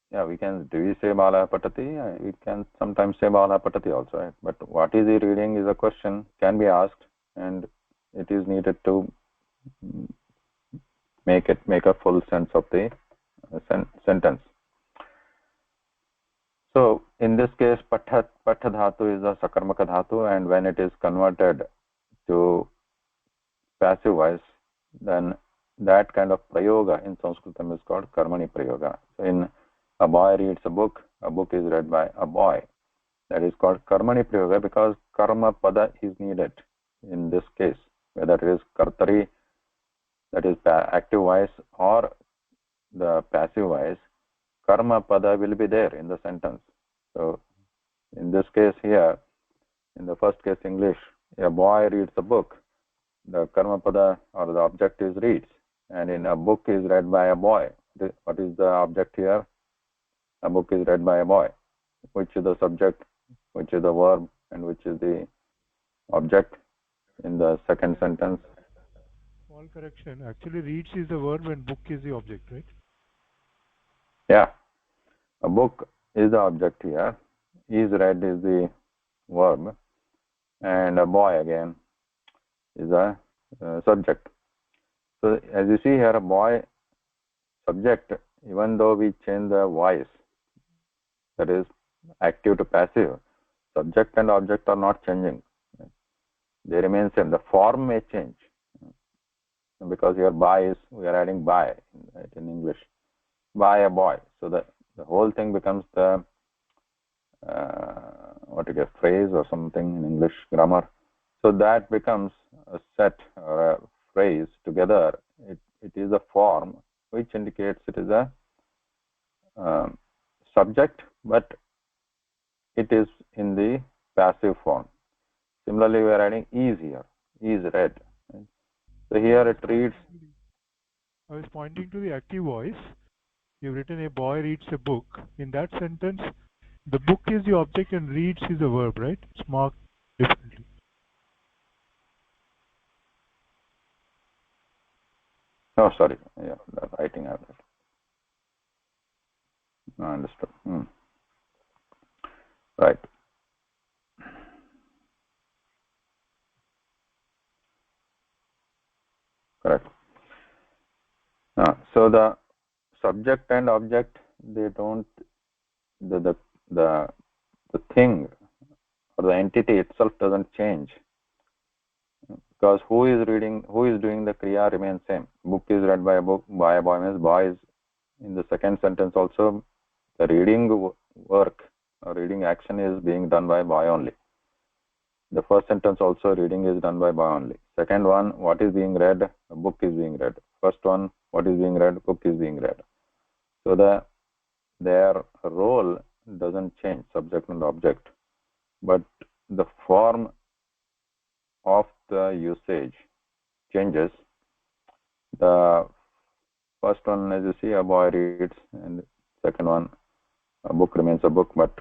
Yeah, do we say balaha patati? We can sometimes say balaha patati also, right? But what is he reading is a question, can be asked, and it is needed to make a full sense of the sentence. So in this case patha dhatu is a sakarmaka dhatu, and when it is converted to passive voice, then that kind of prayoga in Sanskritam is called karmani prayoga. So in a boy reads a book is read by a boy. That is called karmani prayoga, because karma pada is needed in this case, whether it is kartari, that is active voice, or the passive voice, karma pada will be there in the sentence. So in this case here, in the first case English, a boy reads a book, the karma pada or the object is reads, and in a book is read by a boy. What is the object here? A book is read by a boy. Which is the subject, which is the verb, and which is the object in the second sentence? Small correction. Actually, reads is the verb and book is the object, right? Yeah. A book is the object here. Is read is the verb, and a boy again is a subject. So as you see here, a boy subject, even though we change the voice, that is active to passive, subject and object are not changing. They remain same. The form may change, because here by is, we are adding by in English, by a boy. So the whole thing becomes the phrase or something in English grammar. So that becomes a set or a phrase together. It is a form which indicates it is a subject, but it is in the passive form. Similarly, we are adding is here, is read. So here it reads. I was pointing to the active voice. You've written a boy reads a book. In that sentence, the book is the object and reads is the verb, right? It's marked differently. Oh, sorry. Yeah, the writing I have. I understood. Right. Correct. So the subject and object, they don't, the thing or the entity itself doesn't change, because who is doing the kriya remains same. Book is read by a boy means boy is in the second sentence also. The reading work or reading action is being done by boy only. The first sentence also reading is done by boy only. Second one, what is being read? A book is being read. First one, what is being read? Book is being read. So their role doesn't change, subject and object, but the form of the usage changes The first one, as you see, a boy reads, and second one, a book remains a book, but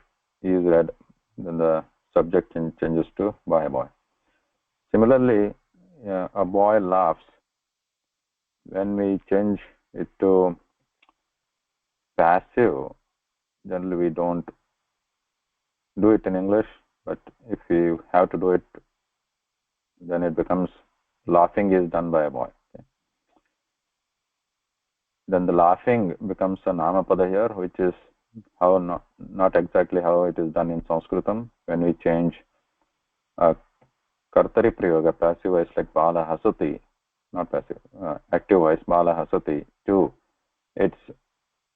he is read. Then the subject changes to by a boy. Similarly, a boy laughs. When we change it to passive, generally we don't do it in English, but if we have to do it, then it becomes laughing is done by a boy. Okay. Then the laughing becomes a namapada here, which is how not exactly how it is done in Sanskritam. When we change kartari prayoga, passive voice like bala hasati, not passive, active voice bala hasati, to its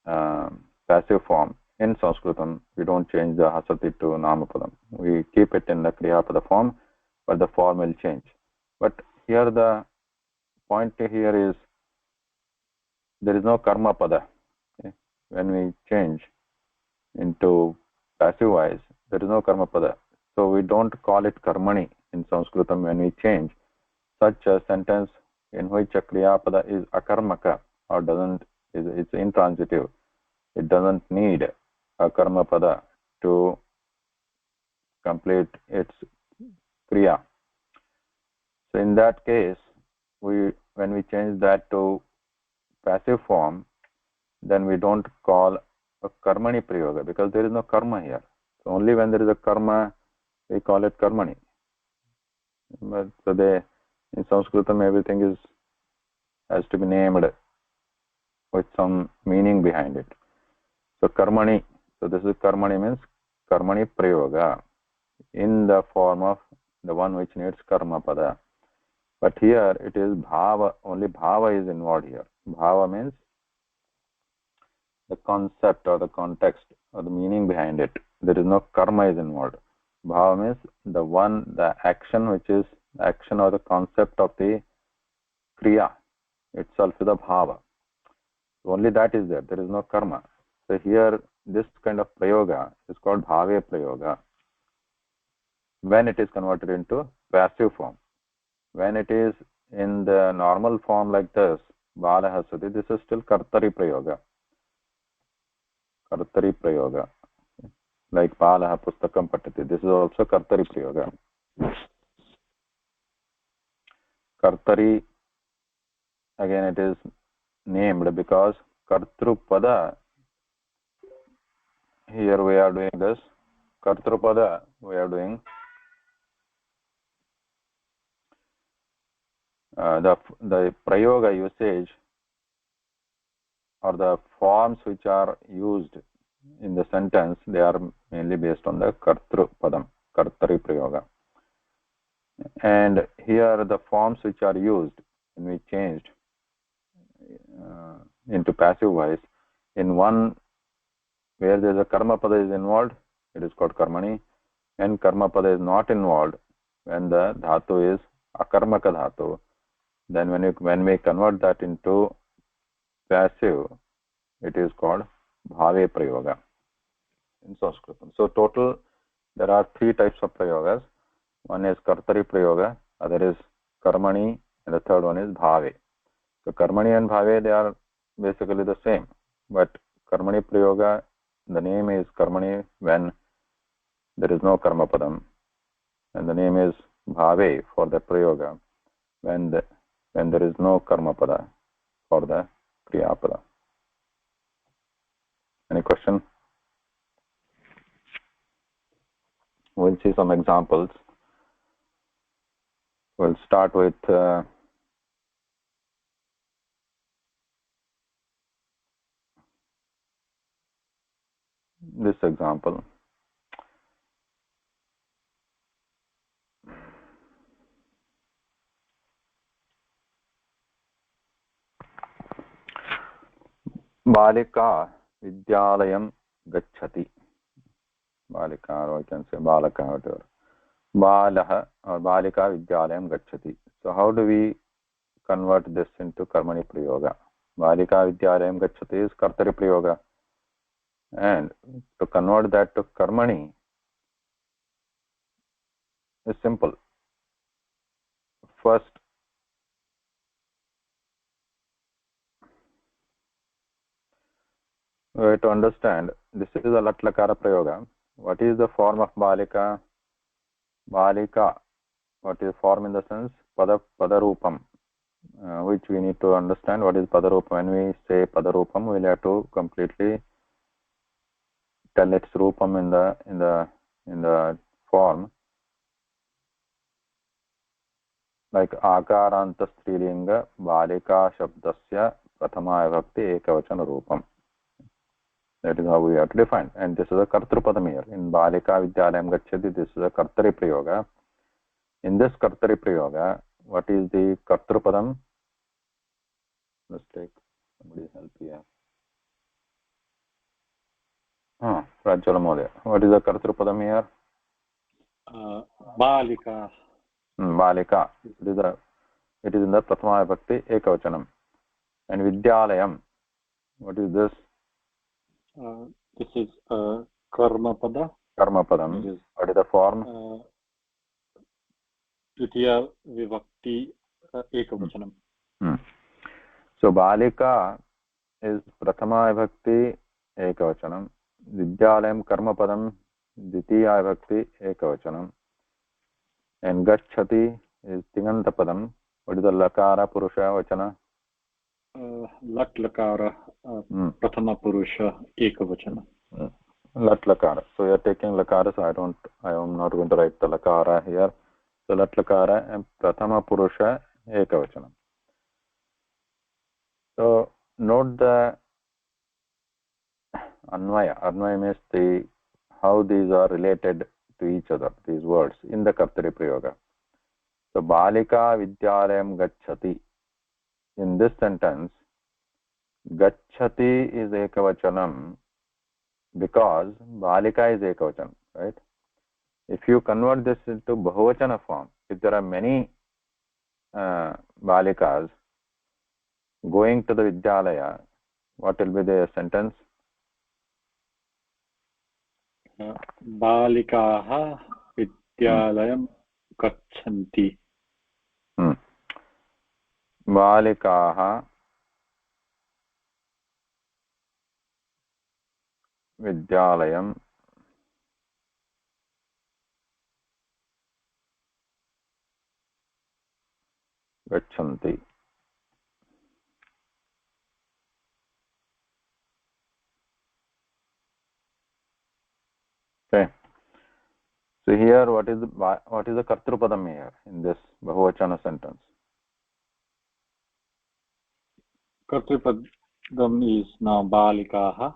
passive form. In Sanskritam, we don't change the hasati to namapadam. We keep it in the kriyapada form, but the form will change. But here the point here is there is no karma pada. Okay? When we change into passive voice, there is no karma pada. So we don't call it karmani in Sanskritam when we change such a sentence in which a kriyapada is akarmaka or it's intransitive. It doesn't need a karma pada to complete its kriya. So in that case, when we change that to passive form, then we don't call a karmani prayoga because there is no karma here. So only when there is a karma, we call it karmani. But so in Sanskritam, everything has to be named with some meaning behind it. So karmani, so this is karmani means karmani prayoga in the form of the one which needs karma pada. But here it is bhava, only bhava is involved here. Bhava means the concept or the context or the meaning behind it. There is no karma is involved. Bhava means the action which is action or the concept of the kriya itself is a bhava. Only that is there. There is no karma. So here this kind of prayoga is called bhave prayoga when it is converted into passive form. When it is in the normal form like this, bala hasati, this is still kartari prayoga. Kartari prayoga. Like bala pustakam patati. This is also kartari prayoga. Kartari, again it is named because kartrupada, here we are doing this. Kartrupada, we are doing the prayoga usage or the forms which are used in the sentence, they are mainly based on the kartru padam, kartari prayoga. And here the forms which are used when we changed into passive voice, in one where there is a karma pada is involved, it is called karmani, and karma pada is not involved when the dhatu is akarmaka dhatu. Then when we convert that into passive, it is called bhave prayoga in Sanskritam. So total, there are three types of prayogas. One is kartari prayoga, other is karmani, and the third one is bhave. So karmani and bhave, they are basically the same. But karmani prayoga, the name is karmani when there is no karma padam, and the name is bhave for the prayoga when there is no karma pada for the kriya pada. Any question? We'll see some examples. We'll start with this example. Balika vidyalayam gacchati. Balika, or I can say balaka, whatever. Balaha or balika vidyalayam gacchati. So how do we convert this into karmani prayoga? Balika vidyalayam gacchati is kartari prayoga. And to convert that to karmani is simple. First, we have to understand this is a lat lakara prayoga. What is the form of balika? Balika. What is form in the sense? Padarupam. Which we need to understand what is padarupam. When we say padarupam, we'll have to completely tell its rupam in the form. Like akaranta strilinga balika shabdasya prathama vibhakti ekavachana rupam. That is how we have to define. And this is a kartrupadam here. In balika vidyalayam gacchati, this is a kartari prayoga. In this kartari prayoga, what is the kartrupadam? Let's take somebody help here. Rajala Mohdaya. What is the kartrupadam here? Balika. Balika. It is in the prathama vibhakti ekavachanam. And vidyalayam. What is this? This is karma pada. Karma padam. What is the form? Dvitiya vibhakti ekavachanam. So balika is prathama vibhakti ekavachanam. Vidyalayam karma padam dvitiya vibhakti ekavachanam. And gacchati is tinganta padam. What is the lakara purusha vachana? Lat lakara prathama purusha ekavachana. Lat lakara. So you are taking lakara, so I am not going to write the lakara here. So lat lakara and prathama purusha ekavachanam. So note the anvaya. Anvaya means how these are related to each other, these words in the kartari prayoga. So balika vidyalayam gacchati. In this sentence, gacchati is ekavachanam because balika is ekavachanam, right? If you convert this into bahuvachana form, if there are many balikas going to the vidyalaya, what will be the sentence? Balikaha vidyalayam gachanti. Balikaha vidyalayam gachanti. Okay. So here, what is the kartrupadam here in this bahuvachana sentence? Kartrupadam is now balikaha.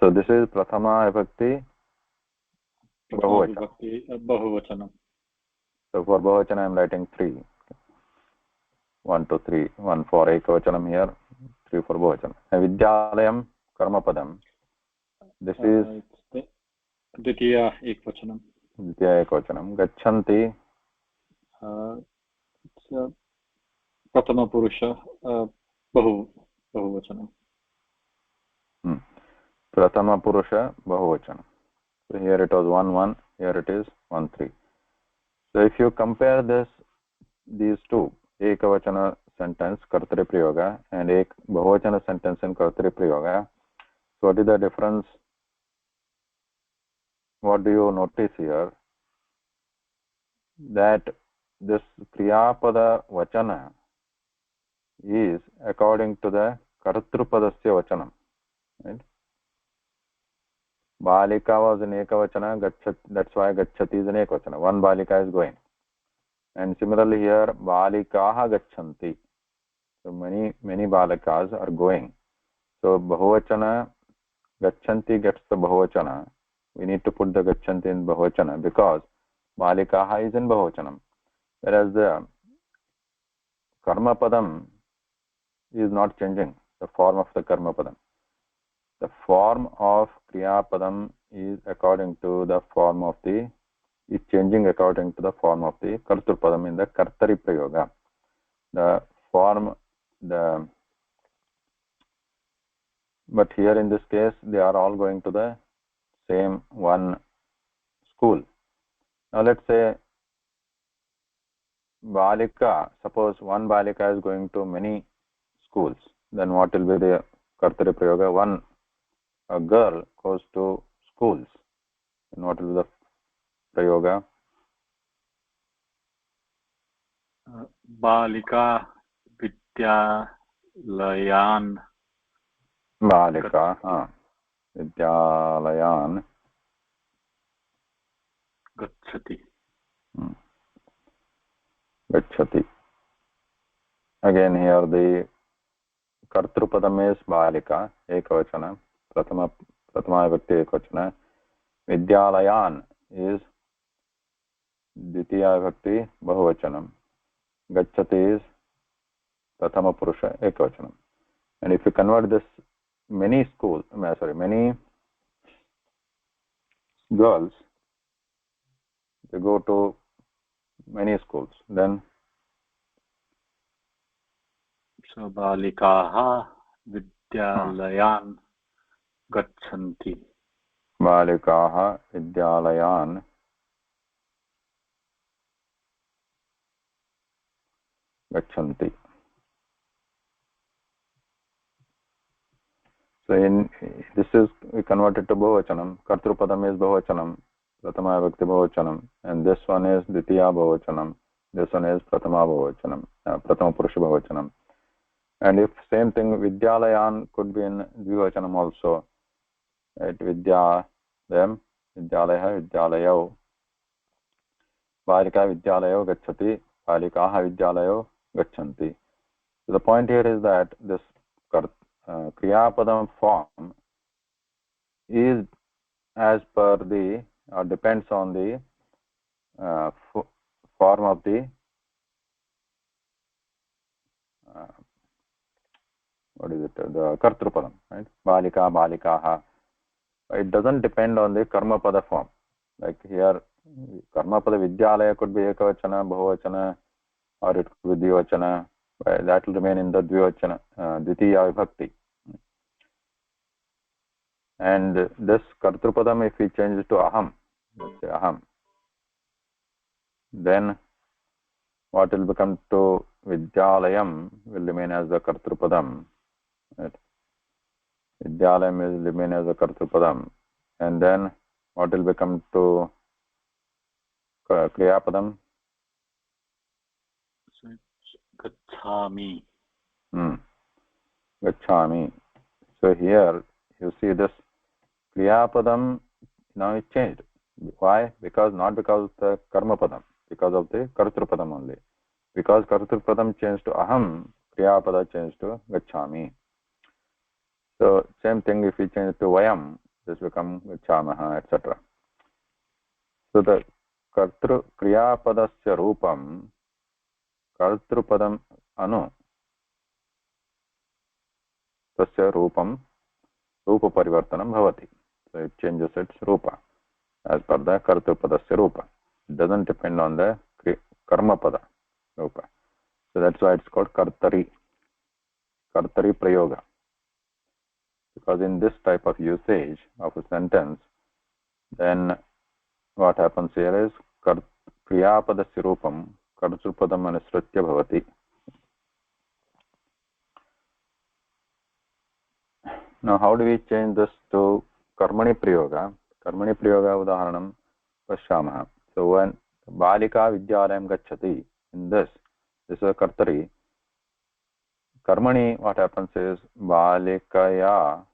So this is prathama vibhakti bahuvachanam. So for bahuvachana I am writing 3. 1, 2, 3. 1 for ekavachanam here, 3 for bahuvachana. And vidyalayam karmapadam. This is Dvitiya ekavachanam. Dvitiya ekavachanam. Gachanti. It's prathama purusha bahuvachanam. Prathama purusha bahuvachanam. So here it was 1, 1. Here it is 1, 3. So if you compare these two, ekavachana sentence kartari prayoga and bahuvachana sentence in kartari prayoga, so what is the difference? What do you notice here? That this kriyapada vachana is according to the kartrupadasya vachanam. Right? Balika was in ekavachana, gachat, that's why gacchati is in ekavachana. One balika is going. And similarly here, balikaha gachanti. So many balikas are going. So bahuvachana, gachanti gets the bahuvachana. We need to put the gachanti in bahuvachana because balikaha is in bahuvachanam. Whereas the karma padam is not changing, the form of the karma padam. The form of kriya padam is according to the form of is changing according to the form of the kartur padam in the kartari prayoga. The form, but here in this case, they are all going to the same one school. Now let's say balika, suppose one balika is going to many schools, then what will be the kartari prayoga? One a girl goes to schools, and what will be the prayoga? Balika Vidyalayan. Balika, Vidyalayan Gachati. Gachati. Again here the Kartrupadam is Balika, Ekavachana, Pratama Vibhakti Ekavachana. Vidyalayan is Dvitiya Vibhakti Bahuvachanam. Gachati is Prathama Purusha Ekavachanam. And if you convert this, many girls, they go to many schools, then So Balikaha Vidyalayan Gachanti. Balikaha Vidyalayan Gachanti. So in this is we converted to Bahuvachanam. Kartrupadam is Bahuvachanam, Pratama Vibhakti Bahuvachanam, and this one is Dvitiya Bahuvachanam. This one is Pratama Bahuvachanam, Pratama Purusha Bahuvachanam. And if same thing, Vidyalayan could be in Dvivachanam also. Right? Vidyayam, Vidyalaya, Vidyalayo. Balika Vidyalayo Gacchati, Balikaha Vidyalayo Gachanti. So the point here is that this Kriyapadam form is as per the, or depends on the form of the what is it, the Kartrupadam, right? Balika, Balikaha. It doesn't depend on the Karma Pada form. Like here, Karma Pada Vidyalaya could be Ekavachana, Bahuvachana, or it could be Dvivachana. That will remain in the Dvivachana, Dvitiya Vibhakti. And this Kartrupadam, if we change it to Aham, let's say Aham, then what will become to Vidyalayam will remain as the Kartrupadam. Right? Vidyalayam will remain as a Kartrupadam. And then what will become to Kriyapadam? So it's Gachami. Gachami. So here you see this Kriyapadam now is changed. Why? Because not because of the Karma Padam, because of the Kartrupadam only. Because Kartrupadam changed to Aham, Kriyapada changed to Gachami. So same thing if we change it to Vayam, this becomes Gachamaha, etc. So the Kriyapadasya Rupam, Kartrupadam Anu, Tasya Rupam, Rupa Parivartanam Bhavati. So it changes its Rupa as per the Kartrupadasya Rupa. It doesn't depend on the Karma Pada Rupa. So that's why it's called Kartari Prayoga. Because in this type of usage of a sentence, then what happens here is Kriyapadasya Rupam Kartrupadam Anusritya Bhavati. Now how do we change this to Karmani Prayoga? Karmani Prayoga Udaharanam Pashyamaha. So when Balika Vidyalayam Gacchati, in this is a Kartari. Karmani, what happens is Balikaya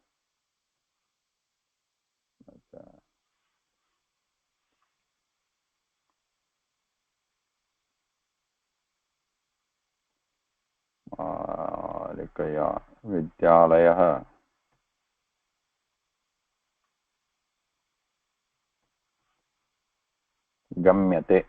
Balikaya Vidyalayah Gamyate.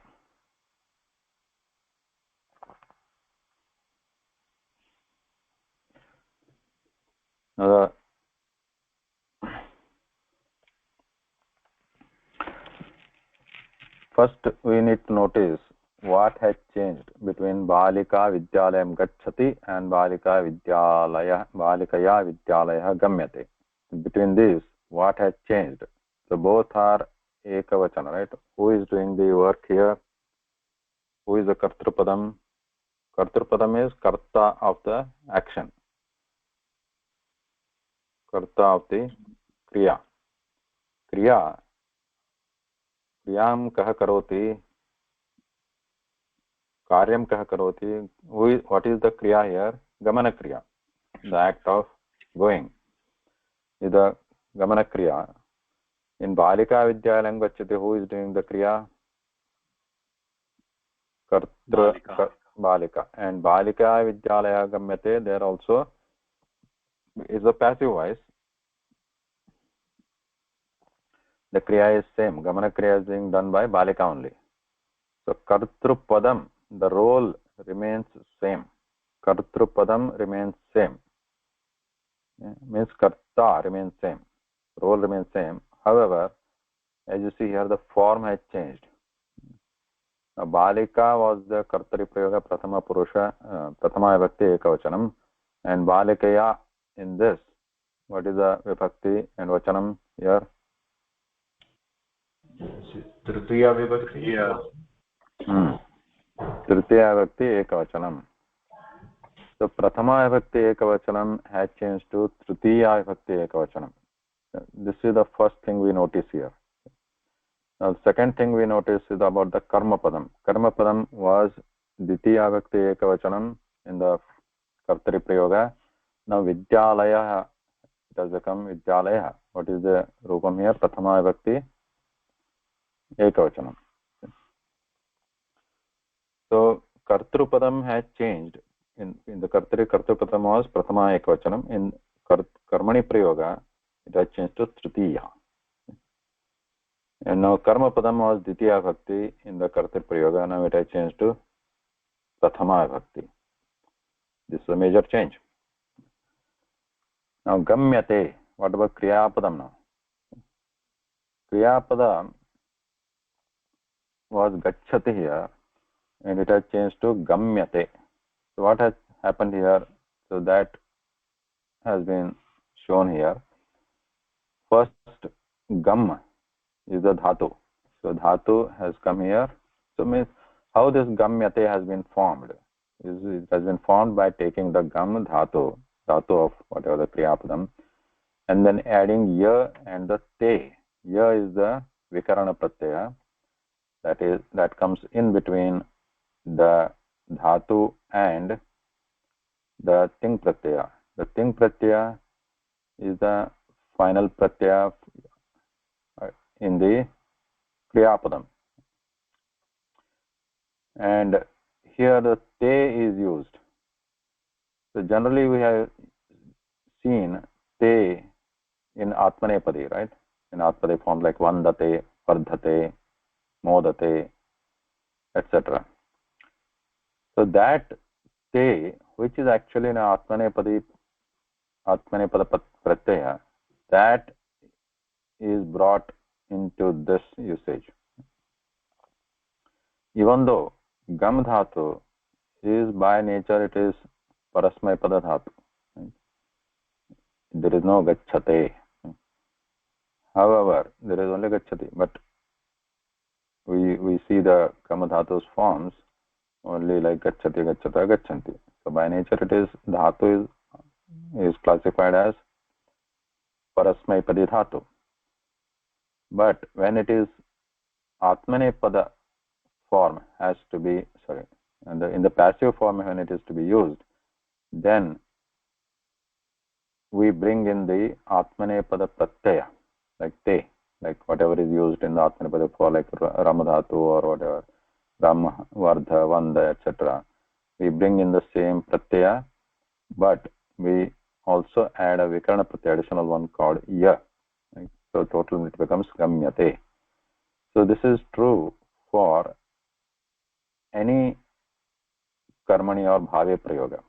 First, we need to notice what has changed between Balika Vidyalayam Gacchati and Balikaya Vidyalayah Gamyate. Between these, what has changed? So both are Ekavachana, right? Who is doing the work here? Who is the Kartrupadam? Kartrupadam is Karta of the action. Karta of the kriya kriyam kah karoti, karyam kah karoti. What is the kriya here? Gamana kriya, the act of going is the gamana kriya. In balika vidyalayam gacchati, who is doing the kriya? Balika. And balika vidyalaya gamyate, there also is a passive voice. The kriya is same. Gamana kriya is being done by balika only. So kartrupadam, the role remains same. Kartrupadam remains same. Means karta remains same. Role remains same. However, as you see here, the form has changed. Balika was the kartari prayoga prathama purusha, prathama vibhakti ekavachanam, and balikaya in this. What is the vibhakti and vachanam here? Tritiya vibhakti. Tritiya vibhakti ekavachanam. So prathama vibhakti ekavachanam has changed to tritiya vibhakti ekavachanam. This is the first thing we notice here. Now, the second thing we notice is about the karma padam. Karma padam was ditiya vibhakti ekavachanam in the kartari prayoga. Now vidyalaya, it has become vidyalaya. What is the rupam here? Prathama vibhakti ekavachanam. So kartrupadam has changed. In the kartrupadam was prathama ekavachanam. In karmani prayoga, it has changed to tritiya. And now karma padam was ditiya bhakti in the kartri prayoga. Now it has changed to prathama bhakti. This is a major change. Now gamyate, what about kriya padam now? Kriya padam was gacchati here, and it has changed to gamyate. So what has happened here? So that has been shown here. First, gam is the dhatu. So dhatu has come here. So means how this gamyate has been formed. It has been formed by taking the gam dhatu of whatever the kriya padam, and then adding ya and the te. Ya is the vikarana pratyaya, that comes in between the dhatu and the ting pratyaya. The ting pratyaya is the final pratyaya in the kriya padam, and here the te is used. So generally we have seen te in atmanepadi, right? In atmanepadi form like vandate, vardhate, modate, etc. So that te, which is actually in atmanepada pratyaya, that is brought into this usage. Even though gam dhatu is by nature, it is parasmaypada dhatu. There is no gacchate. However, there is only gacchati, but we see the gam dhatu's forms only like gacchati, gacchata, gacchanti. So by nature, it is dhatu is classified as parasmaypadi dhatu. But when it is atmanepada form has to be, in the passive form when it is to be used, then we bring in the atmanepada pratyaya, like te, like whatever is used in the atmanepada for like ramadhatu or whatever, ram, vardha, vanda, etc. We bring in the same pratyaya, but we also add a vikarana pratyaya, additional one called ya. Right? So total it becomes gamyate. So this is true for any karmani or bhave prayoga.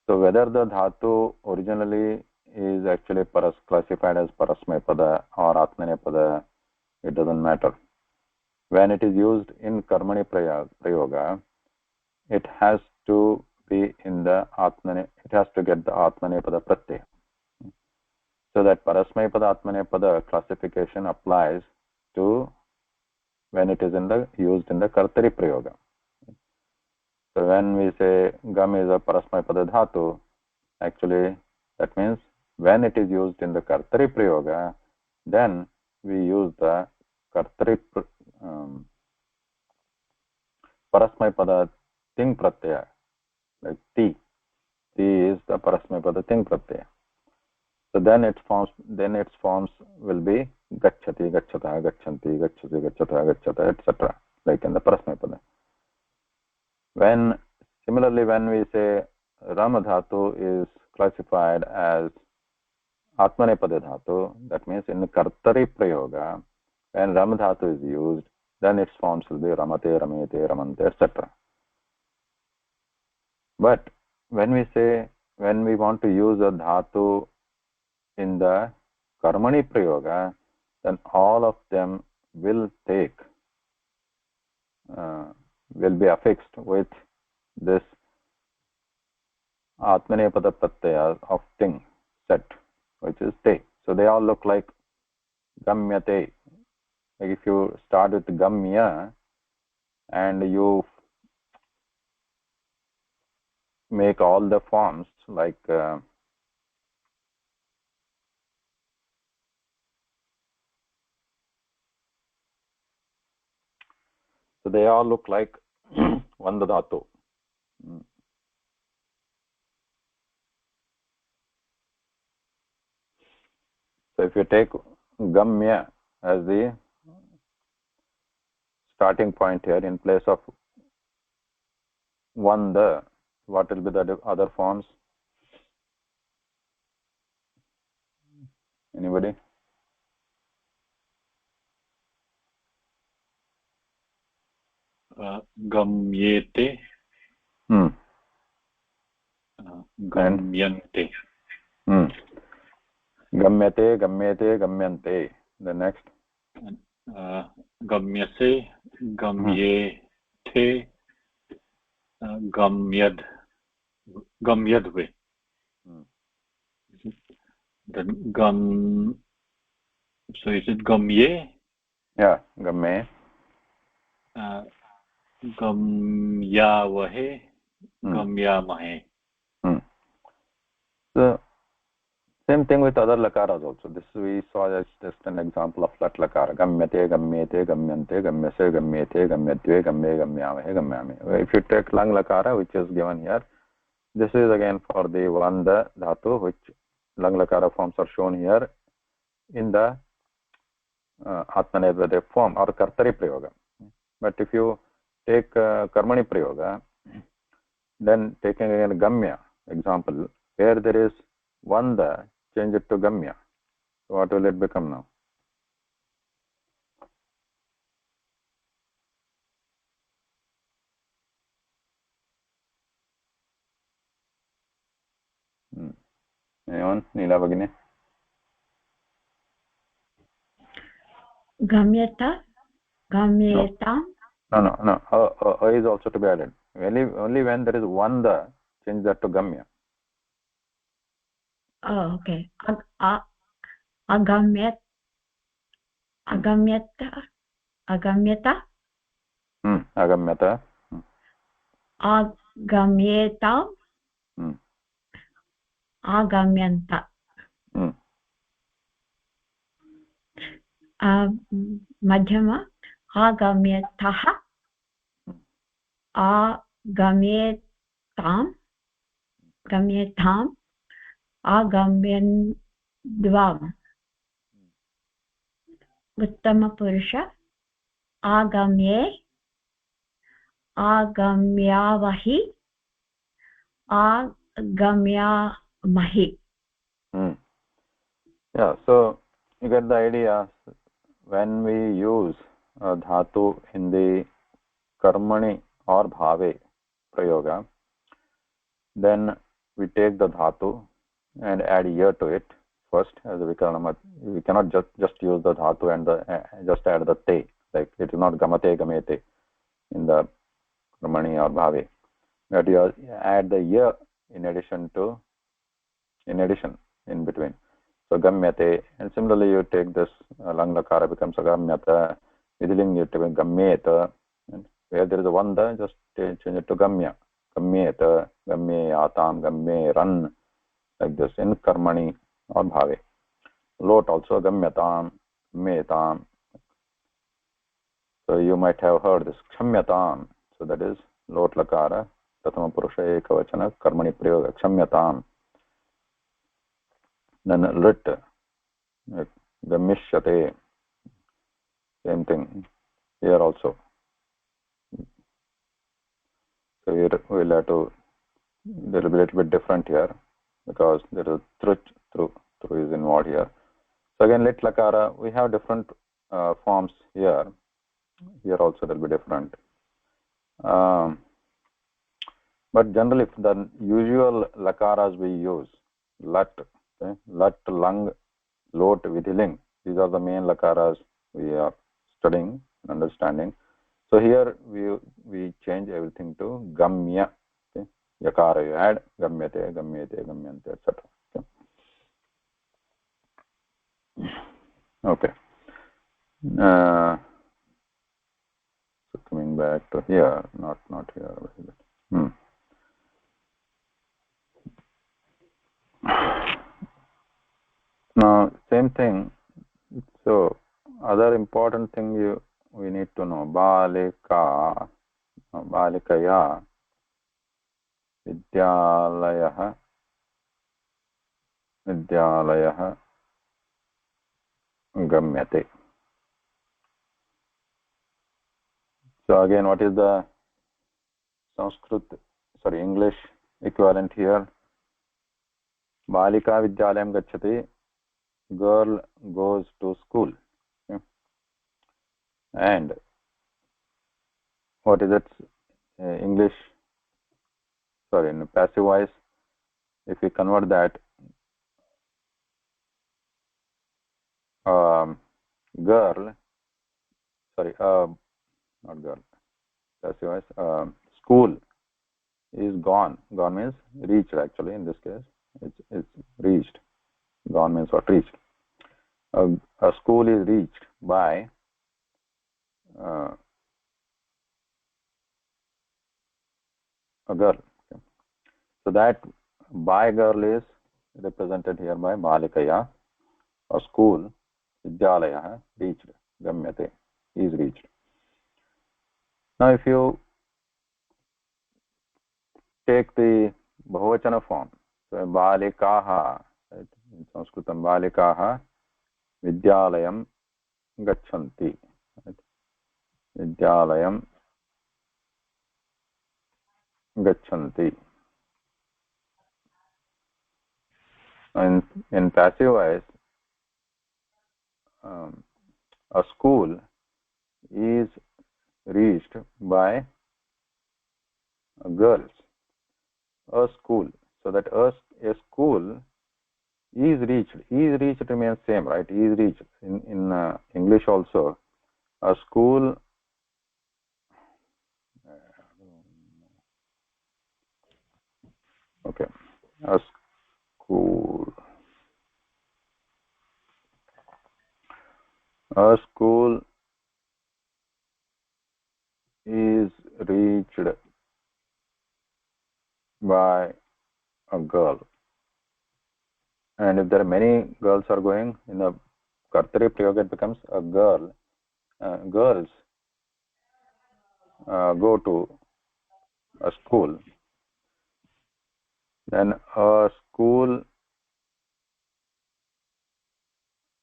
So whether the dhatu originally is actually classified as parasmaypada or atmanepada, it doesn't matter. When it is used in karmani prayoga, it has to be in the it has to get the atmanepada pratyaya. So that parasmaypada atmanepada classification applies to when it is used in the kartari prayoga. So when we say gam is a parasmaypada dhatu, actually that means when it is used in the kartari prayoga, then we use the kartari parasmaipada ting pratyaya, like ti. Ti is the parasmaipada ting pratyaya. So then its forms will be gacchati, gacchata, gacchanti, gacchati, gacchata, gacchata, etc. like in the parasmaipada. Similarly, when we say Rama dhatu is classified as Atmanepada dhatu, that means in the Kartari Prayoga, when Rama dhatu is used, then its forms will be Ramate, Ramete, Ramante, etc. But when we want to use a dhatu in the Karmani Prayoga, then all of them will be affixed with this Atmanepada pratyaya of ting set, which is te. So they all look like gamyate. Like if you start with gamya and you make all the forms like so they all look like Vandadhatu. So if you take gamya as the starting point here in place of Vanda, what will be the other forms? Anybody? Gamyete. Gamyante. Gamyate, gamyete, gamyante. The next. Gamyase, gamyete, gamyad, gamyadve. Then so is it gamye? Yeah, gamme. Gamyavahe, gamyamahe. So same thing with other lakaras also. This we saw as just an example of lat lakara. Gamyate, gamyete, gamyante, gamyase, gamyete, gamyadve, gamme, gamyamahe, gamyame. If you take lang lakara, which is given here, this is again for the Vanda dhatu, which lang lakara forms are shown here in the Atmanedvade form or Kartari Prayoga. But if you take Karmani Prayoga, then taking again Gamya example, where there is Vanda, change it to Gamya. So what will it become now? Anyone? Neela Bhagini? Gamyata? Gamyeta? No. Is also to be added. Only when there is Vanda, change that to Gamya. Oh, okay. Agamyata? Agamyata? Agamyata. Agamyeta? Agamyanta. Madhyama? Agamyatah? Agamyetam? Gamyetam? Agamyandvam. Uttama Purusha? Agamye? Agamyavahi? Agamyamahi. Yeah, so you get the idea. When we use dhatu in the karmani or bhave prayoga, then we take the dhatu and add ya to it first as a vikarana. We cannot just use the dhatu and just add the te, like it is not gamate gamete in the karmani or bhave. But you add the ya in between. So gamyate, and similarly you take this lang lakara becomes a gamyata, vidling it to gamyeta, and where there is a vanda, just change it to gamya. Gamyeta, gamyatam, gamyeran, like this in karmani or bhave. Lot also gamyatam, metam. So you might have heard this kshamyatam. So that is lot lakara, pratama purusha ekavachana karmani prayoga kshamyatam. Then lit, gamishyate, same thing here also. So here we'll have to, there will be a little bit different here because there is through is involved here. So again, lit lakara, we have different forms here. Here also there will be different. But generally, the usual lakaras we use, lat, okay? Lat, lang, lot, vidhiling. These are the main lakaras we are studying and understanding. So here we change everything to gamya. Okay? Yakara you add, gamyate, gamyate, gamyante, etc. Okay. So coming back to here, not here. Now, same thing. So, other important thing we need to know. Balikaya, Vidyalayah, Gamyate. So again, what is the English equivalent here? Balika Vidyalayam Gacchati. Girl goes to school. Okay. And what is it? English, in passive voice, if we convert that, girl, not girl, passive voice, school is gone. Gone means reached, actually, in this case. It's reached. Gone means what? Reached. A school is reached by a girl. Okay. So that by girl is represented here by Balikaya. A school, Vidyalaya, reached, Gamyate, is reached. Now if you take the Bahuvachana form, so Balikaha, right? In Sanskritam, Balikaha Vidyalayam Gachanti. Right? Vidyalayam Gachanti. In passive voice, a school is reached by girls. A school. So that a school is reached. Is reached remains same, right? Is reached. In English also, a school. Okay. A school. A school is reached by a girl. And if there are many girls are going, in the Kartari Prayoga, it becomes a girl. Girls go to a school. Then a school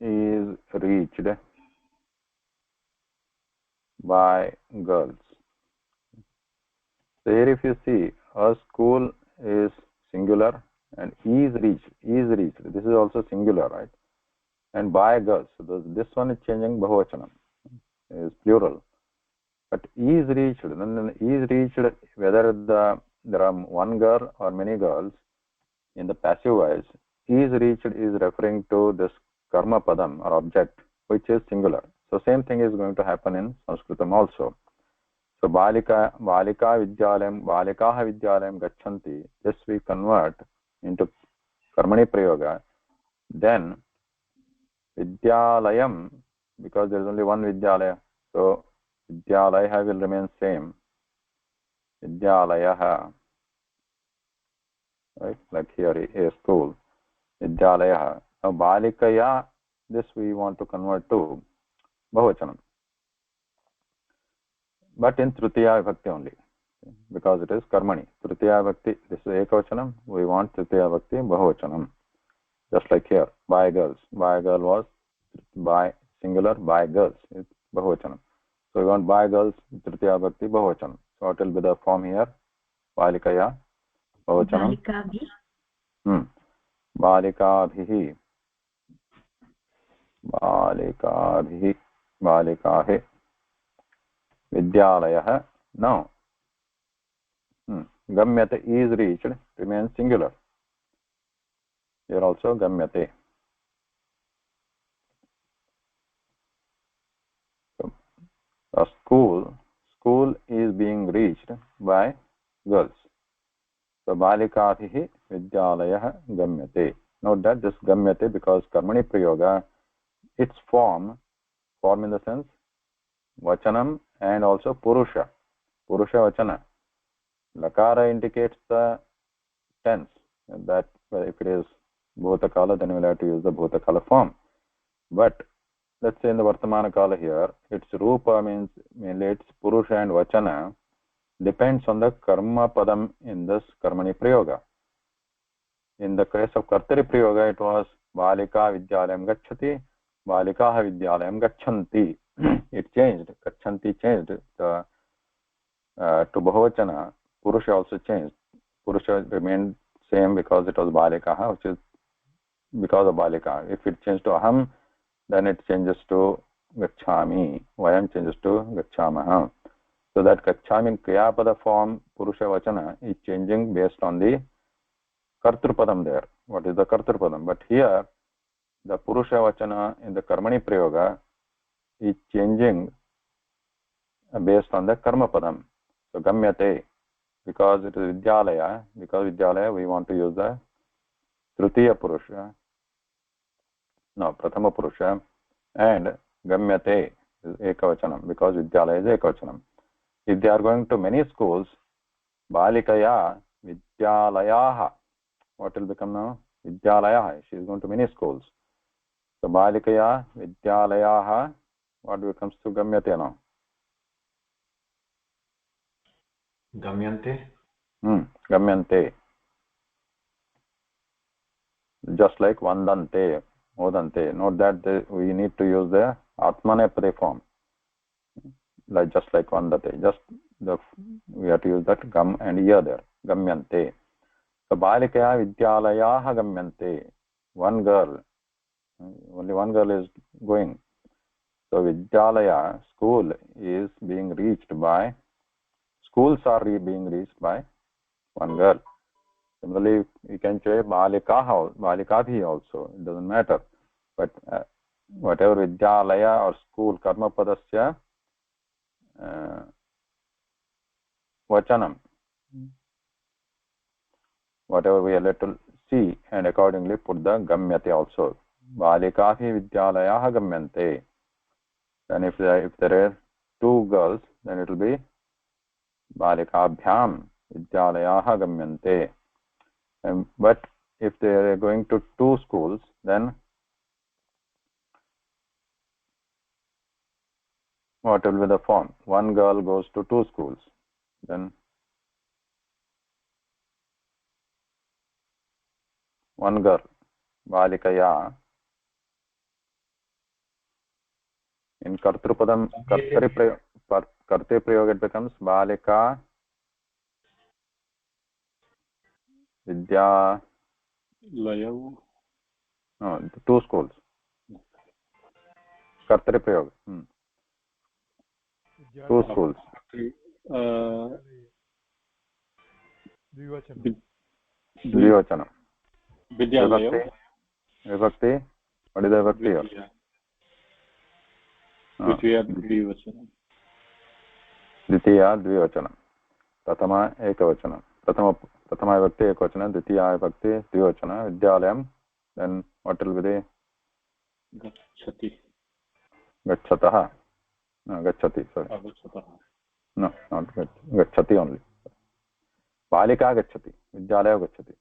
is reached by girls. So here if you see, a school is singular and is reached. This is also singular, right? And by girls. So this one is changing Bahuvachanam. Is plural. But is reached. Then is reached, whether there are one girl or many girls, in the passive voice, is reached is referring to this karma padam or object, which is singular. So same thing is going to happen in Sanskritam also. So Balikaha Vidyalayam Gachanti, this we convert into Karmani Prayoga. Then Vidyalayam, because there is only one Vidyalaya, so Vidyalaya will remain same. Vidyalayaha, right? Like here, a school. Vidyalayaha. Now balikaya, this we want to convert to bahuvachanam, but in tritiya vibhakti only, because it is karmani. Tritiya vibhakti, this is ekavachanam, we want tritiya vibhakti bahuvachanam. Just like here, by girls. By girl was by singular, by girls. It's bahuvachanam. So we want by girls, tritiya vibhakti bahuvachanam. So what will be the form here? Balikaya bahuvachanam. Balikabhihi. Balikabhihi. Balikahe. Vidyalayah. Now, gamyate is reached, remains singular. Here also gamyate. So, a school is being reached by girls. So balikabhihi vidyalayah gamyate. Note that this gamyate, because karmani prayoga, its form in the sense vachanam and also purusha vachana. Lakara indicates the tense, that if it is bhutakala, then we will have to use the bhutakala form. But let's say in the vartamana kala here, its rupa means mainly its purusha and vachana depends on the karma padam in this karmani prayoga. In the case of kartari prayoga, it was balika vidyalayam gacchati, balikaha vidyalayam gacchanti. It changed, gacchanti changed to bahuvachana. Purusha also changed. Purusha remained same because it was balikaha, which is because of balika. If it changed to aham, then it changes to gacchami. Vayam changes to gacchamaha. So that gacchami kriyapada form, purusha vachana, is changing based on the kartrupadam there. What is the kartrupadam? But here, the purusha vachana in the karmani prayoga is changing based on the karma padam. So gamyate, because it is vidyalaya, we want to use the tritiya purusha, prathama purusha, and gamyate is ekavachanam, because vidyalaya is ekavachanam. If they are going to many schools, balikaya vidyalayaha, what will become now? Vidyalayaha. She is going to many schools. So balikaya vidyalayaha, what becomes to gamyate now? Gamyante. Gamyante. Just like vandante, modante. Note that we need to use the atmanepade form. Just like vandate. We have to use that gam and ya there. Gamyante. So balikaya vidyalayaha gamyante. One girl. Only one girl is going. So vidyalaya, schools are being reached by one girl. Similarly, we can say balikabhi also. It doesn't matter. But whatever vidyalaya or school karma padasya vachanam, whatever we are let to see, and accordingly put the gamyate also. Balikabhi vidyalayaha gamyante. Then if there are two girls, then it will be balikabhyam vidyalayaha gamyante. But if they are going to two schools, then what will be the form? One girl goes to two schools. Then one girl, balikaya. In kartrupadam, kartri prayoga, it becomes balika vidya. Layav. No, two schools. Kartri prayoga. Two schools. Dvivachanam. Vidyalayav. Vibhakti. What is the vibhakti here? Dvitiya dvivachanam. Dvitiya dvivachanam. Prathama ekavachanam. Prathama vibhakti ekavachanam. Dvitiya vibhakti dvivachanam. Vidyalayam. Then what will be the? Gacchati. Gacchataha. No, gacchati. Sorry. No, not gacchati only. Balika gacchati. Vidyalaya gacchati.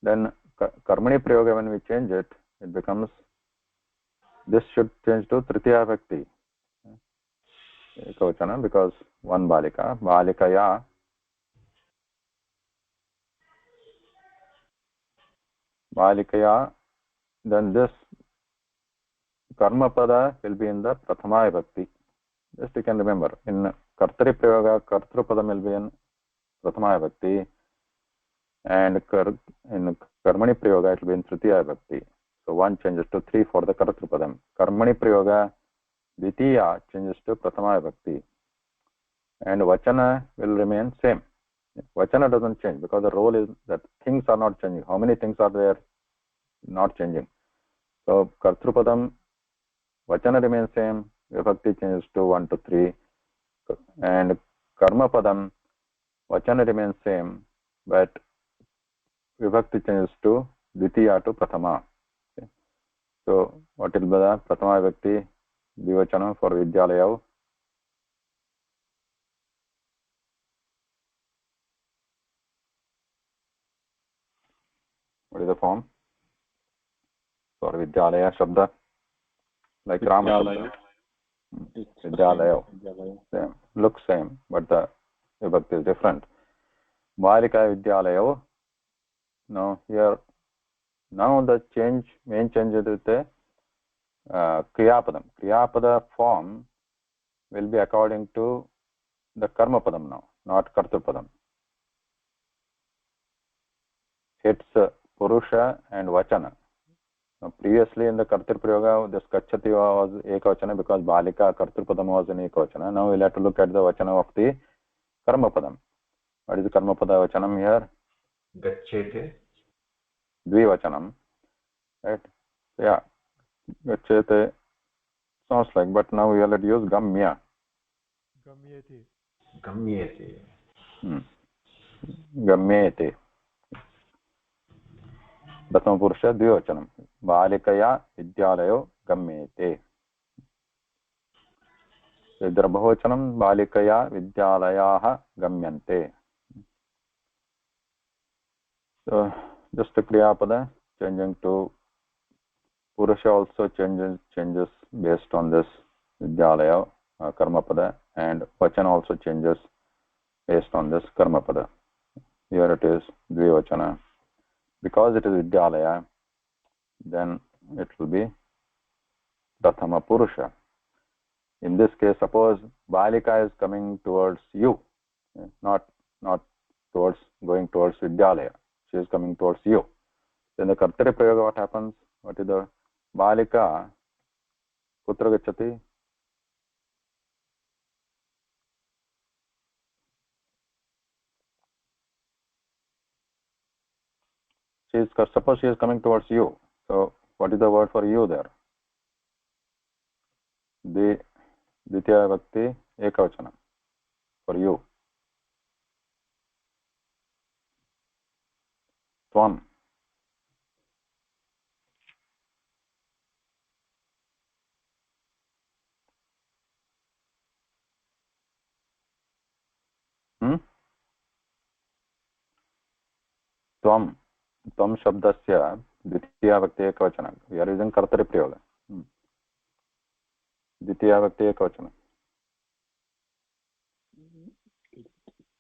Then karmani prayoga, when we change it, it becomes, this should change to tritiya vibhakti ekavachana, because one balika, balikaya, then this karma pada will be in the prathama vibhakti. Just you can remember, in kartari prayoga, kartru padam will be in prathama vibhakti, and in karmani prayoga it will be in tritiya vibhakti. So one changes to 3 for the kartru padam. Karmani prayoga ditiya changes to prathama vibhakti, and vachana will remain same. Vachana doesn't change because the role is that things are not changing. How many things are there? Not changing. So kartru padam, vachana remains same, vibhakti changes to 1 to 3, and karma padam, vachana remains same, but vibhakti changes to ditiya to prathama. Okay. So what will be the prathama vibhakti dvivachana for vidyalaya? What is the form for vidyalaya shabda? Like Rama shabda. Vidyalaya. Same. Looks same, but the vibhakti is different. Balika vidyalaya. Now here, now the main change is the kriyapadam. Kriyapada form will be according to the karma padam now, not kartrupadam. It's purusha and vachana. Now previously in the kartir prayoga, this kachati was ekavachana because balika kartrupadam was in ekavachana. Now we'll have to look at the vachana of the karma padam. What is the karma pada vachanam here? Gacchete. Dvivachanam. Right? Yeah. Gacchete sounds like, but now we will use gamya. Gamyate. Gamyete. Gamyete. Prathama purusha dvivachanam. Balikaya vidyalayo gamyete. Idra bahuvachanam balikaya vidyalayah gamyante. So just the kriyapada changing to purusha also changes based on this vidyalaya karma pada, and vachana also changes based on this karma pada. Here it is dvivachana. Because it is vidyalaya, then it will be prathama purusha. In this case, suppose balika is coming towards you, not going towards vidyalaya. She is coming towards you. Then the kartari prayoga, what happens? What is the balika kutra gacchati? Suppose she is coming towards you. So what is the word for you there? The Ditya Vibhakti Ekavachana for you. Tvam. Tvam. Tvam shabdasya Ditya Vibhakti Ekavachana. We are using Kartari Prayoga. Ditya Vibhakti Ekavachana.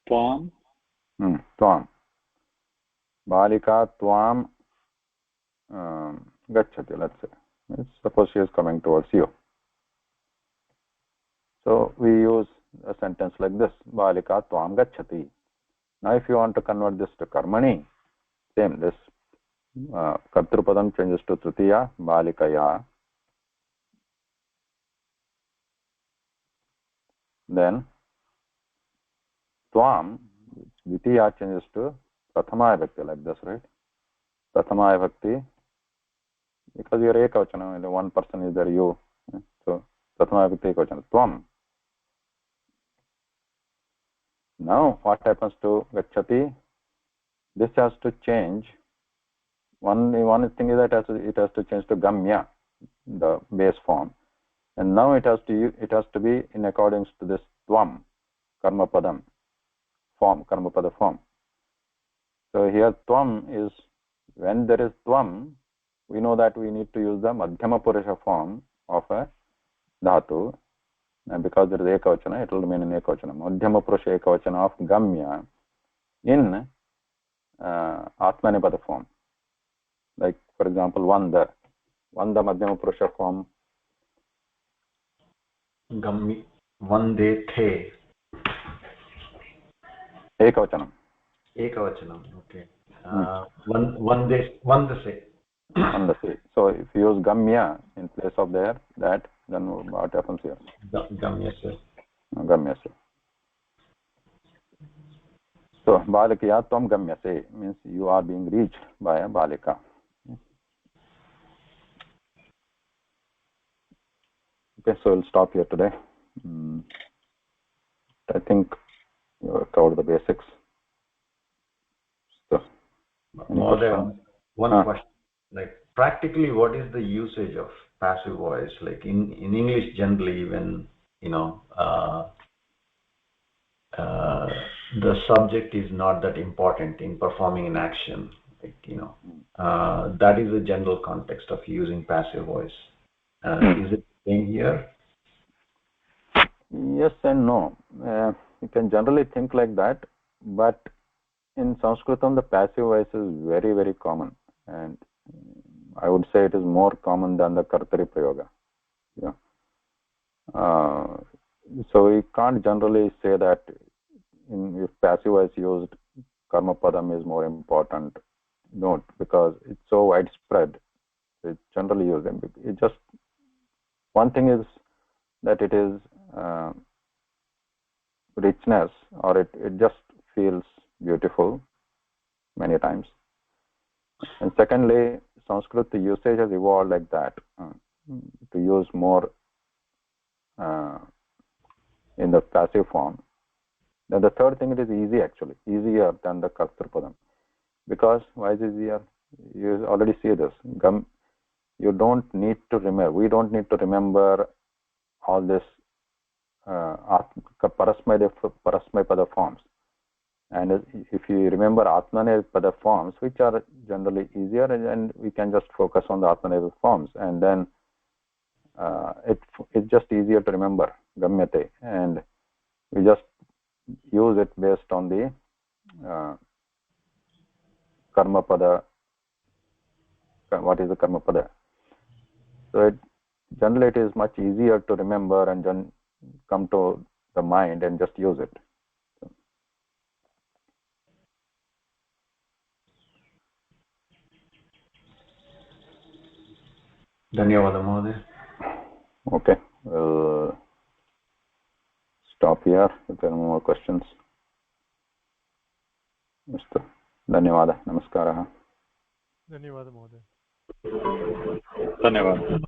Tvam. Tvam. Balika Tvam Gacchati, let's say. Suppose she is coming towards you. So we use a sentence like this. Balika Tvam Gacchati. Now if you want to convert this to Karmani, same, this Kartrupadam changes to Tritiya, Balikaya. Then Tvam, Ditiya changes to Prathama Vibhakti, like this, right? Prathama Vibhakti, because you are Ekavachana, only one person is there, you. So Prathama Vibhakti Ekavachana, Tvam. Now what happens to Gacchati? This has to change. One thing is that it has to change to Gamya, the base form. And now it has to be in accordance to this Tvam, Karma Padam form, Karma Pada form. So here Tvam is, when there is Tvam, we know that we need to use the Madhyama Purusha form of a dhatu, and because there is ekavachana, it will remain in ekavachana. Madhyama Purusha ekavachana of gamya in Atmanepada form. Like, for example, Vanda Madhyama Purusha form. Gammi, Vande The. Ekavachanam. Okay. Vandase. So if you use Gamya in place of that, then what happens here? Gamyase. So Balikya Tvam Gamyase means you are being reached by a Balika. Okay, so we'll stop here today. I think you covered the basics. So, one question. Like, practically, what is the usage of passive voice? Like in English, generally, when the subject is not that important in performing an action, like that is the general context of using passive voice. Is it the same here? Yes and no. You can generally think like that, but in Sanskritam, the passive voice is very, very common, and I would say it is more common than the Kartari Prayoga. Yeah. So we can't generally say that if passive voice used, Karma Padam is more important. No, because it's so widespread. It's generally used. It just, one thing is that it is richness, or it just feels beautiful many times. And secondly, Sanskrit, the usage has evolved like that, to use more in the passive form. Then the third thing, it is easy, actually, easier than the Kartrupadam. Because why is it easier? You already see this. You don't need to remember. We don't need to remember all this Parasmaipada forms. And if you remember Atmanepada forms, which are generally easier, and we can just focus on the Atmanepada forms, and then it's just easier to remember Gamyate, and we just use it based on the Karma Pada. What is the Karma Pada? So generally it is much easier to remember and then come to the mind and just use it. Dhanyavada Mahoday. Okay, we'll stop here if there are no more questions. Astu. Dhanyavada. Namaskaraha. Dhanyavada Mahoday. Dhanyawad.